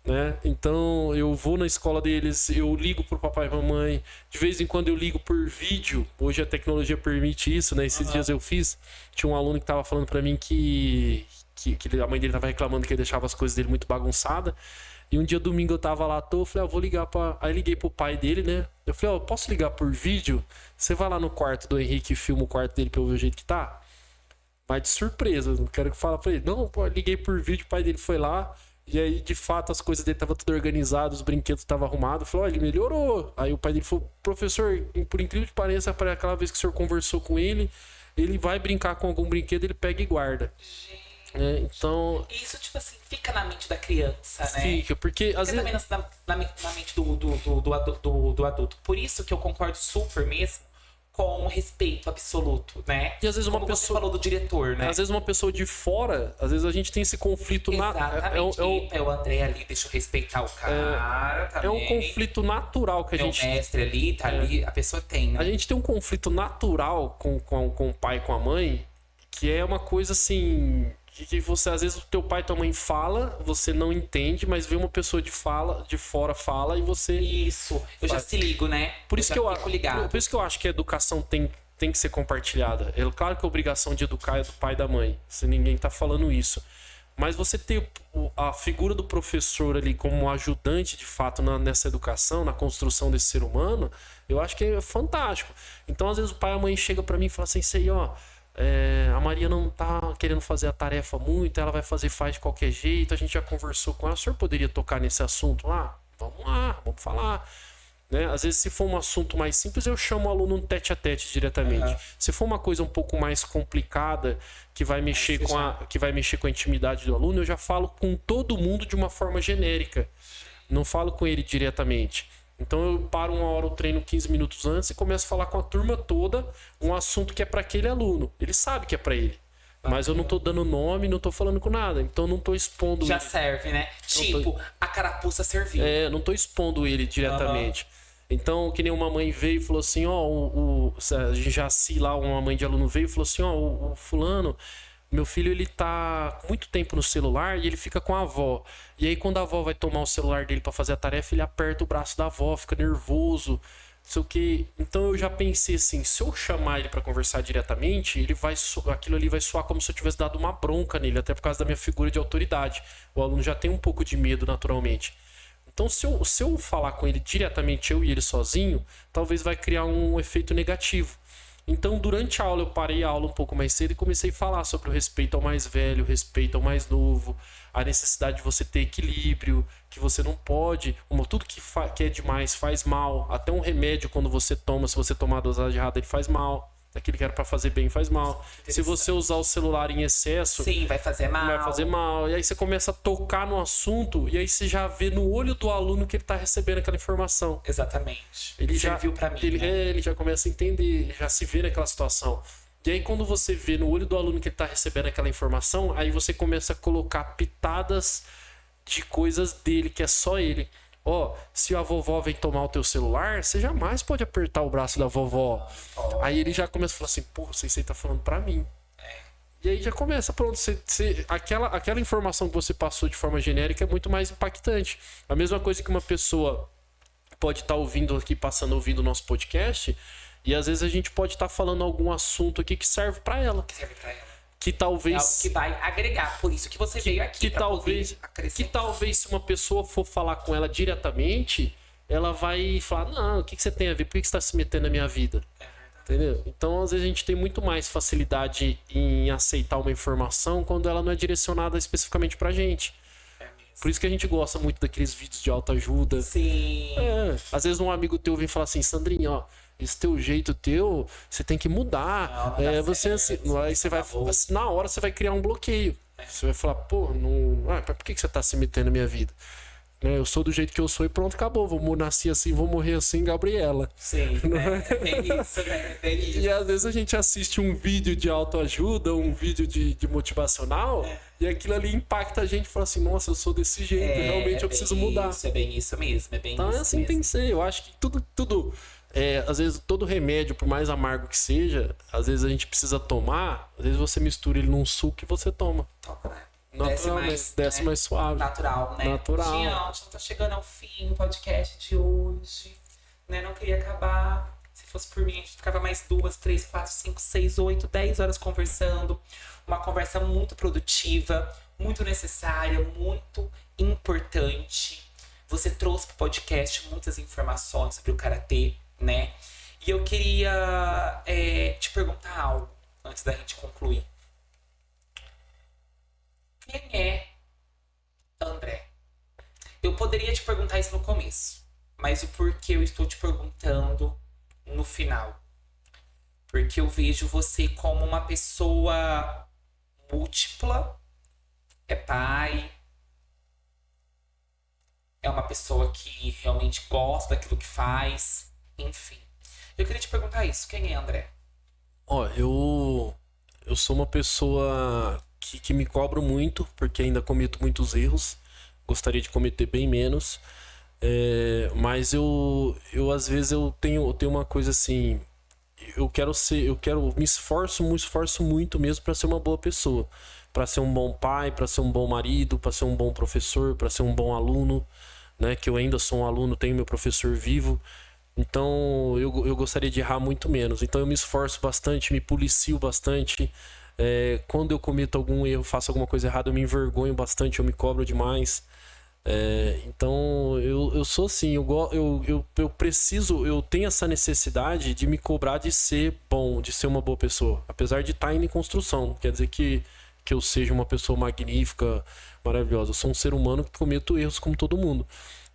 Né? Então eu vou na escola deles, eu ligo pro papai e mamãe, de vez em quando eu ligo por vídeo. Hoje a tecnologia permite isso, né? Esses dias eu fiz, tinha um aluno que tava falando para mim que a mãe dele tava reclamando que ele deixava as coisas dele muito bagunçada. E um dia domingo eu tava lá à toa, eu falei, vou ligar para. Aí liguei pro pai dele, né? Eu falei, posso ligar por vídeo? Você vai lá no quarto do Henrique e filma o quarto dele pra eu ver o jeito que tá? Vai de surpresa, não quero que fale pra ele. Não, pô, liguei por vídeo, o pai dele foi lá. E aí, de fato, as coisas dele estavam tudo organizadas, os brinquedos estavam arrumados. Falou, ele melhorou. Aí o pai dele falou, professor, por incrível que pareça, para aquela vez que o senhor conversou com ele, ele vai brincar com algum brinquedo, ele pega e guarda. Então... Isso, tipo assim, fica na mente da criança, né? Fica, porque às vezes... também na mente do adulto. Por isso que eu concordo super mesmo com respeito absoluto, né? E às vezes uma Como pessoa... você falou do diretor, né? Às vezes uma pessoa de fora, às vezes a gente tem esse conflito... Exatamente. É o André ali, deixa eu respeitar o cara também. É um conflito natural que a gente... É o mestre ali, tá ali, a pessoa tem, né? A gente tem um conflito natural com o pai e com a mãe, que é uma coisa assim... que você, às vezes, o teu pai e tua mãe fala, você não entende, mas vê uma pessoa de fora fala e você... Isso, eu já se ligo, né? Por isso que eu acho que a educação tem que ser compartilhada. É claro que a obrigação de educar é do pai e da mãe, se ninguém tá falando isso. Mas você ter a figura do professor ali como ajudante, de fato, nessa educação, na construção desse ser humano, eu acho que é fantástico. Então, às vezes, o pai e a mãe chegam pra mim e falam assim, isso aí, ó... a Maria não tá querendo fazer a tarefa muito, ela vai faz de qualquer jeito, a gente já conversou com ela, o senhor poderia tocar nesse assunto lá? Vamos lá, vamos falar. Né? Às vezes, se for um assunto mais simples, eu chamo o aluno no tete-a-tete diretamente. Se for uma coisa um pouco mais complicada, que vai mexer com a intimidade do aluno, eu já falo com todo mundo de uma forma genérica. Não falo com ele diretamente. Então eu paro uma hora o treino 15 minutos antes e começo a falar com a turma toda um assunto que é para aquele aluno. Ele sabe que é para ele. Mas eu não tô dando nome, não tô falando com nada. Então eu não tô expondo já ele. serve, né? Tipo, a carapuça serviu. Não tô expondo ele diretamente. Então, que nem uma mãe veio e falou assim, a Jaci lá, uma mãe de aluno veio e falou assim, o fulano... Meu filho, ele tá muito tempo no celular e ele fica com a avó. E aí, quando a avó vai tomar o celular dele pra fazer a tarefa, ele aperta o braço da avó, fica nervoso, não sei o quê. Então, eu já pensei assim, se eu chamar ele pra conversar diretamente, aquilo ali vai soar como se eu tivesse dado uma bronca nele, até por causa da minha figura de autoridade. O aluno já tem um pouco de medo, naturalmente. Então, se eu falar com ele diretamente, eu e ele sozinho, talvez vai criar um efeito negativo. Então, durante a aula, eu parei a aula um pouco mais cedo e comecei a falar sobre o respeito ao mais velho, o respeito ao mais novo, a necessidade de você ter equilíbrio, que você não pode... tudo que é demais faz mal. Até um remédio, quando você toma, se você tomar a dosagem errada, ele faz mal. Aquilo que era pra fazer bem faz mal. Se você usar o celular em excesso... Sim, vai fazer mal. Vai fazer mal. E aí você começa a tocar no assunto e aí você já vê no olho do aluno que ele tá recebendo aquela informação. Exatamente. Ele serviu pra mim, né? Ele já começa a entender, já se vê naquela situação. E aí quando você vê no olho do aluno que ele tá recebendo aquela informação, aí você começa a colocar pitadas de coisas dele, que é só ele. Se a vovó vem tomar o teu celular, você jamais pode apertar o braço da vovó. Aí ele já começa a falar assim, porra, você tá falando pra mim. E aí já começa, pronto, aquela informação que você passou de forma genérica é muito mais impactante. A mesma coisa que uma pessoa pode estar ouvindo aqui, ouvindo o nosso podcast, e às vezes a gente pode estar falando algum assunto aqui que serve pra ela. Que talvez... É algo que vai agregar, por isso que você veio aqui. Que talvez se uma pessoa for falar com ela diretamente, ela vai falar, não, o que você tem a ver? Por que você está se metendo na minha vida? Entendeu? Então, às vezes a gente tem muito mais facilidade em aceitar uma informação quando ela não é direcionada especificamente pra gente. Por isso que a gente gosta muito daqueles vídeos de autoajuda. Sim. Às vezes um amigo teu vem falar assim, Sandrinha, esse teu jeito teu, você tem que mudar. Você assim, aí você vai, na hora você vai criar um bloqueio. Você vai falar, pô, por que você tá se metendo na minha vida? né? Eu sou do jeito que eu sou e pronto, acabou. Vou nascer assim, vou morrer assim, Gabriela. Sim, é bem isso, né? É bem isso. E às vezes a gente assiste um vídeo de autoajuda, um vídeo de motivacional, e aquilo ali impacta a gente e fala assim, nossa, eu sou desse jeito, realmente eu preciso mudar. Isso, é bem isso mesmo, é bem Então isso assim mesmo. tem que ser. Eu acho que tudo às vezes todo remédio, por mais amargo que seja, às vezes a gente precisa tomar, às vezes você mistura ele num suco e você toma. Topa, né? Naturalmente, desce mais suave. Natural, né? Natural. Gente, tá chegando ao fim o podcast de hoje. Né? Não queria acabar. Se fosse por mim, a gente ficava mais 2, 3, 4, 5, 6, 8, 10 horas conversando. Uma conversa muito produtiva, muito necessária, muito importante. Você trouxe pro podcast muitas informações sobre o karatê, né? E eu queria te perguntar algo antes da gente concluir. Quem é André? Eu poderia te perguntar isso no começo, mas o porquê eu estou te perguntando no final? Porque eu vejo você como uma pessoa múltipla, é pai, é uma pessoa que realmente gosta daquilo que faz, enfim. Eu queria te perguntar isso, quem é André? Ó, eu sou uma pessoa que me cobro muito, porque ainda cometo muitos erros. Gostaria de cometer bem menos. Mas eu às vezes eu tenho uma coisa assim. Me esforço muito mesmo para ser uma boa pessoa. Para ser um bom pai, para ser um bom marido, para ser um bom professor, para ser um bom aluno, né? Que eu ainda sou um aluno, tenho meu professor vivo. Então eu gostaria de errar muito menos. Então eu me esforço bastante, me policio bastante. Quando eu cometo algum erro, faço alguma coisa errada, eu me envergonho bastante, eu me cobro demais. Então eu sou assim, eu preciso, eu tenho essa necessidade de me cobrar de ser bom, de ser uma boa pessoa. Apesar de estar indo em construção, não quer dizer que eu seja uma pessoa magnífica, maravilhosa. Eu sou um ser humano que cometo erros como todo mundo.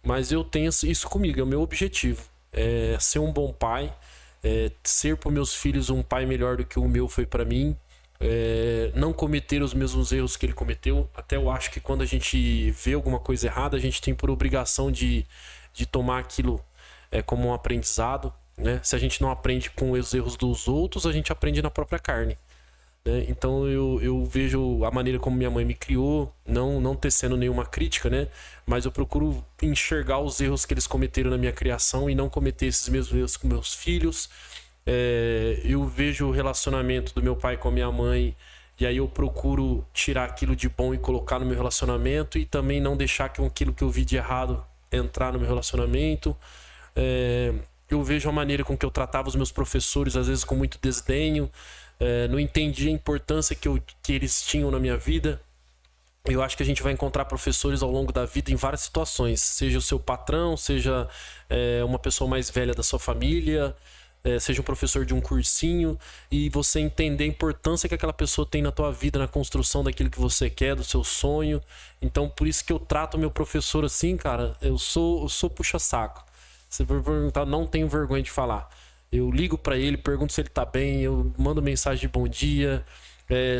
Mas eu tenho isso comigo, é o meu objetivo. É ser um bom pai, ser para meus filhos um pai melhor do que o meu foi para mim, não cometer os mesmos erros que ele cometeu. Até eu acho que quando a gente vê alguma coisa errada, a gente tem por obrigação de tomar aquilo como um aprendizado, né? Se a gente não aprende com os erros dos outros, a gente aprende na própria carne, né? Então eu vejo a maneira como minha mãe me criou, não tecendo nenhuma crítica, né? Mas eu procuro enxergar os erros que eles cometeram na minha criação e não cometer esses mesmos erros com meus filhos. Eu vejo o relacionamento do meu pai com a minha mãe e aí eu procuro tirar aquilo de bom e colocar no meu relacionamento e também não deixar que aquilo que eu vi de errado entrar no meu relacionamento. Eu vejo a maneira com que eu tratava os meus professores, às vezes com muito desdenho. Não entendi a importância que eles tinham na minha vida. Eu acho que a gente vai encontrar professores ao longo da vida em várias situações. Seja o seu patrão, seja uma pessoa mais velha da sua família, seja um professor de um cursinho, e você entender a importância que aquela pessoa tem na tua vida, na construção daquilo que você quer, do seu sonho. Então, por isso que eu trato meu professor assim, cara. Eu sou puxa-saco. Você vai perguntar, não tenho vergonha de falar. Eu ligo pra ele, pergunto se ele tá bem, eu mando mensagem de bom dia.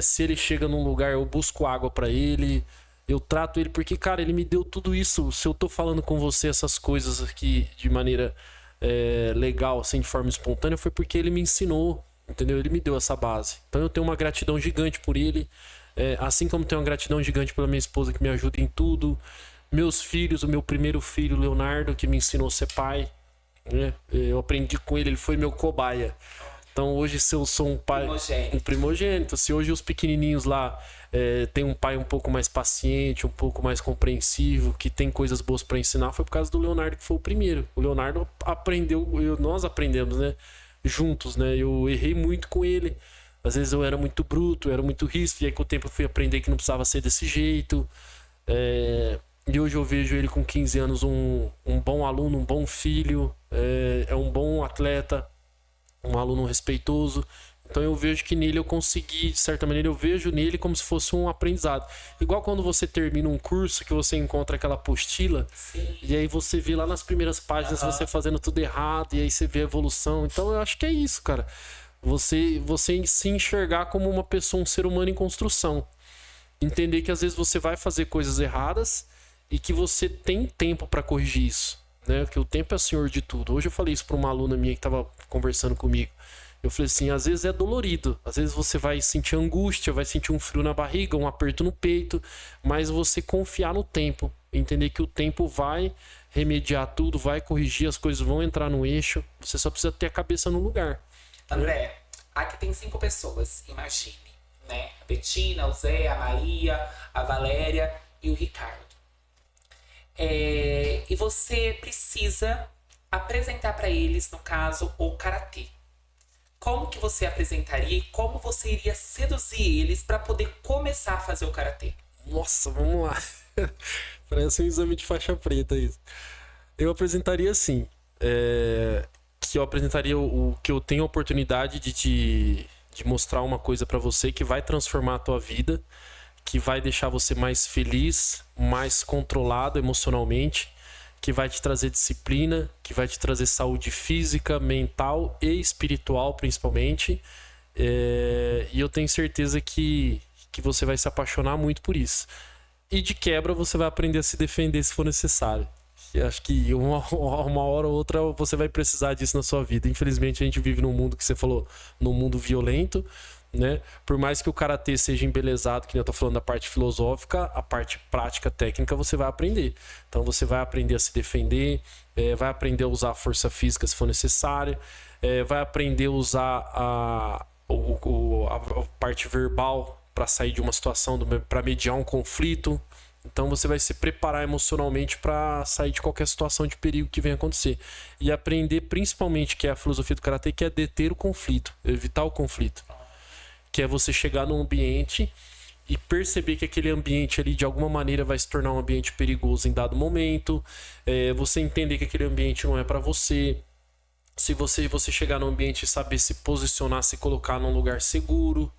Se ele chega num lugar, eu busco água pra ele. Eu trato ele porque, cara, ele me deu tudo isso. Se eu tô falando com você essas coisas aqui de maneira legal, assim, de forma espontânea, foi porque ele me ensinou, entendeu? Ele me deu essa base. Então eu tenho uma gratidão gigante por ele. Assim como tenho uma gratidão gigante pela minha esposa, que me ajuda em tudo. Meus filhos, o meu primeiro filho, Leonardo, que me ensinou a ser pai, né? Eu aprendi com ele, ele foi meu cobaia. Então hoje, se eu sou um pai, um primogênito, se hoje os pequenininhos lá tem um pai um pouco mais paciente, um pouco mais compreensivo, que tem coisas boas para ensinar, foi por causa do Leonardo, que foi o primeiro. O Leonardo aprendeu, nós aprendemos, né? Juntos, né? Eu errei muito com ele. Às vezes eu era muito bruto, eu era muito ríspido, e aí com o tempo eu fui aprender que não precisava ser desse jeito. E hoje eu vejo ele com 15 anos um bom aluno, um bom filho, um bom atleta, um aluno respeitoso. Então eu vejo que nele eu consegui, de certa maneira, eu vejo nele como se fosse um aprendizado. Igual quando você termina um curso, que você encontra aquela apostila, sim, e aí você vê lá nas primeiras páginas você fazendo tudo errado, e aí você vê a evolução. Então eu acho que é isso, cara. Você se enxergar como uma pessoa, um ser humano em construção. Entender que às vezes você vai fazer coisas erradas, e que você tem tempo para corrigir isso, né? Que o tempo é o senhor de tudo. Hoje eu falei isso para uma aluna minha que estava conversando comigo. Eu falei assim, às vezes é dolorido, às vezes você vai sentir angústia, vai sentir um frio na barriga, um aperto no peito, mas você confiar no tempo, entender que o tempo vai remediar tudo, vai corrigir, as coisas vão entrar no eixo, você só precisa ter a cabeça no lugar. André, aqui tem 5 pessoas, imagine, né? A Betina, o Zé, a Maria, a Valéria e o Ricardo. E você precisa apresentar para eles, no caso, o karatê. Como que você apresentaria e como você iria seduzir eles para poder começar a fazer o karatê? Nossa, vamos lá. Parece um exame de faixa preta isso. Eu apresentaria assim, que eu apresentaria o que eu tenho a oportunidade de mostrar uma coisa para você que vai transformar a tua vida, que vai deixar você mais feliz, mais controlado emocionalmente, que vai te trazer disciplina, que vai te trazer saúde física, mental e espiritual, principalmente. E eu tenho certeza que você vai se apaixonar muito por isso. E de quebra você vai aprender a se defender se for necessário. Eu acho que uma hora ou outra você vai precisar disso na sua vida. Infelizmente a gente vive num mundo que você falou, num mundo violento, né? Por mais que o karatê seja embelezado, que eu tô falando da parte filosófica, a parte prática, técnica, você vai aprender. Então você vai aprender a se defender, vai aprender a usar a força física se for necessária, vai aprender a usar a parte verbal para sair de uma situação, para mediar um conflito. Então você vai se preparar emocionalmente para sair de qualquer situação de perigo que venha acontecer. E aprender principalmente, que é a filosofia do karatê, que é deter o conflito, evitar o conflito. Que é você chegar num ambiente e perceber que aquele ambiente ali de alguma maneira vai se tornar um ambiente perigoso em dado momento. Você entender que aquele ambiente não é para você. Se você chegar num ambiente e saber se posicionar, se colocar num lugar seguro.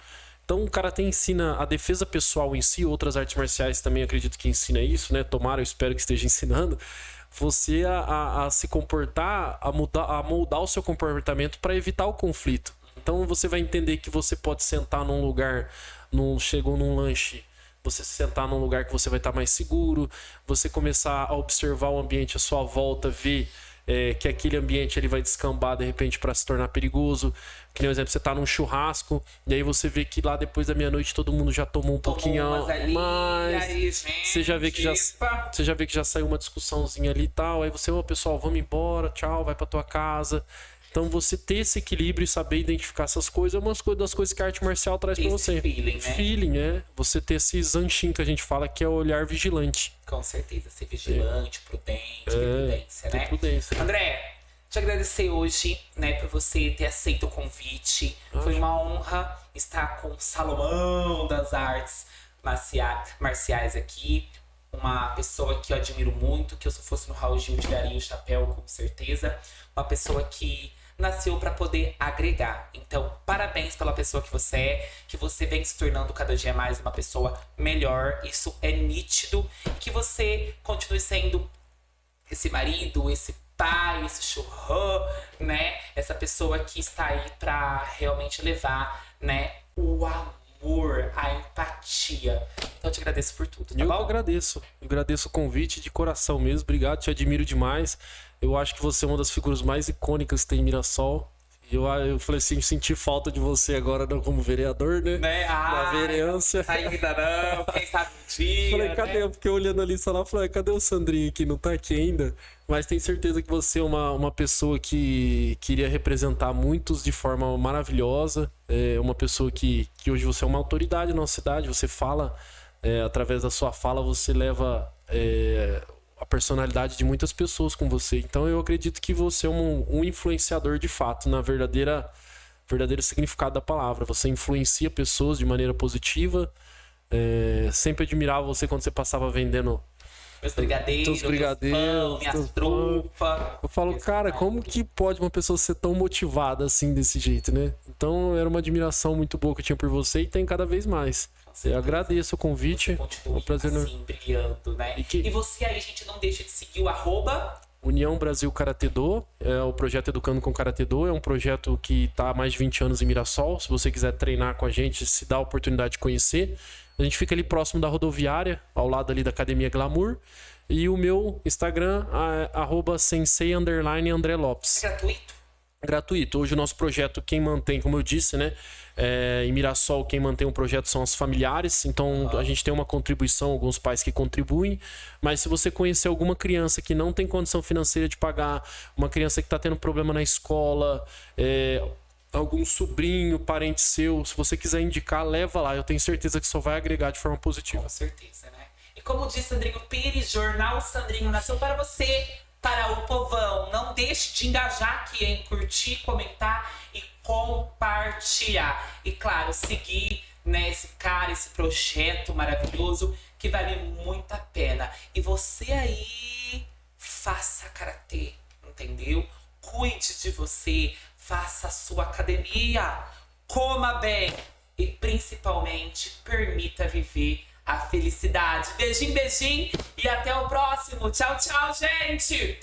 Então o karatê ensina a defesa pessoal em si, outras artes marciais também acredito que ensina isso, né? Tomara, eu espero que esteja ensinando. Você a se comportar, a moldar o seu comportamento para evitar o conflito. Então você vai entender que você pode sentar num lugar, chegou num lanche, você sentar num lugar que você vai estar mais seguro, você começar a observar o ambiente à sua volta, ver que aquele ambiente ele vai descambar de repente para se tornar perigoso. Que nem um exemplo, você tá num churrasco e aí você vê que lá depois da meia-noite todo mundo já tomou um pouquinho mais. Aí, gente, você já vê que já saiu uma discussãozinha ali e tal. Aí você, pessoal, vamos embora, tchau, vai pra tua casa. Então você ter esse equilíbrio e saber identificar essas coisas é uma das coisas que a arte marcial traz pra você. Feeling, né? Feeling, você ter esse zanshin que a gente fala, que é o olhar vigilante. Com certeza, ser vigilante, prudente, ter prudência, né? Prudência. André, te agradecer hoje, né, por você ter aceito o convite. Foi uma honra estar com o Salomão das artes marciais aqui. Uma pessoa que eu admiro muito, que eu se fosse no Raul Gil tiraria o chapéu, com certeza. Uma pessoa que nasceu para poder agregar. Então, parabéns pela pessoa que você vem se tornando cada dia mais uma pessoa melhor. Isso é nítido. Que você continue sendo esse marido, esse pai, esse churrão, né? Essa pessoa que está aí para realmente levar, né, o amor, a empatia. Então eu te agradeço por tudo, tá bom? Eu agradeço o convite de coração mesmo. Obrigado, te admiro demais. Eu acho que você é uma das figuras mais icônicas que tem em Mirassol. Eu falei assim, senti falta de você agora como vereador, né? Na vereança. Ainda não, quem sabe um dia. Falei, cadê? Porque olhando a lista lá, falei, cadê o Sandrinho que não tá aqui ainda? Mas tenho certeza que você é uma pessoa que queria representar muitos de forma maravilhosa. Uma pessoa que hoje você é uma autoridade na nossa cidade. Você fala, através da sua fala, você leva a personalidade de muitas pessoas com você. Então eu acredito que você é um influenciador de fato, na verdadeiro significado da palavra. Você influencia pessoas de maneira positiva. Sempre admirava você quando você passava vendendo meus brigadeiros, minhas trufas. Eu falo, cara, como que pode uma pessoa ser tão motivada assim desse jeito, né? Então era uma admiração muito boa que eu tinha por você e tem cada vez mais. Eu agradeço o convite. É um prazer assim, brilhando, né? E você aí, gente, não deixa de seguir o União Brasil Karatê Do, é o projeto Educando com Karatê Do, é um projeto que está há mais de 20 anos em Mirassol. Se você quiser treinar com a gente, se dá a oportunidade de conhecer. A gente fica ali próximo da rodoviária, ao lado ali da Academia Glamour. E o meu Instagram é @sensei_André Lopes. Gratuito? Gratuito. Hoje o nosso projeto, quem mantém, como eu disse, né? Em Mirassol, quem mantém o projeto são os familiares. Então a gente tem uma contribuição, alguns pais que contribuem. Mas se você conhecer alguma criança que não tem condição financeira de pagar, uma criança que está tendo problema na escola, algum sobrinho, parente seu, se você quiser indicar, leva lá. Eu tenho certeza que só vai agregar de forma positiva. Com certeza, né? E como disse Sandrinho Pires, Jornal Sandrinho nasceu para você, para o povão. Não deixe de engajar aqui em curtir, comentar e compartilhar. E claro, seguir, né, esse projeto maravilhoso que vale muito a pena. E você aí, faça karatê, entendeu? Cuide de você, faça a sua academia, coma bem e principalmente permita viver a felicidade. Beijinho, beijinho e até o próximo. Tchau, tchau, gente!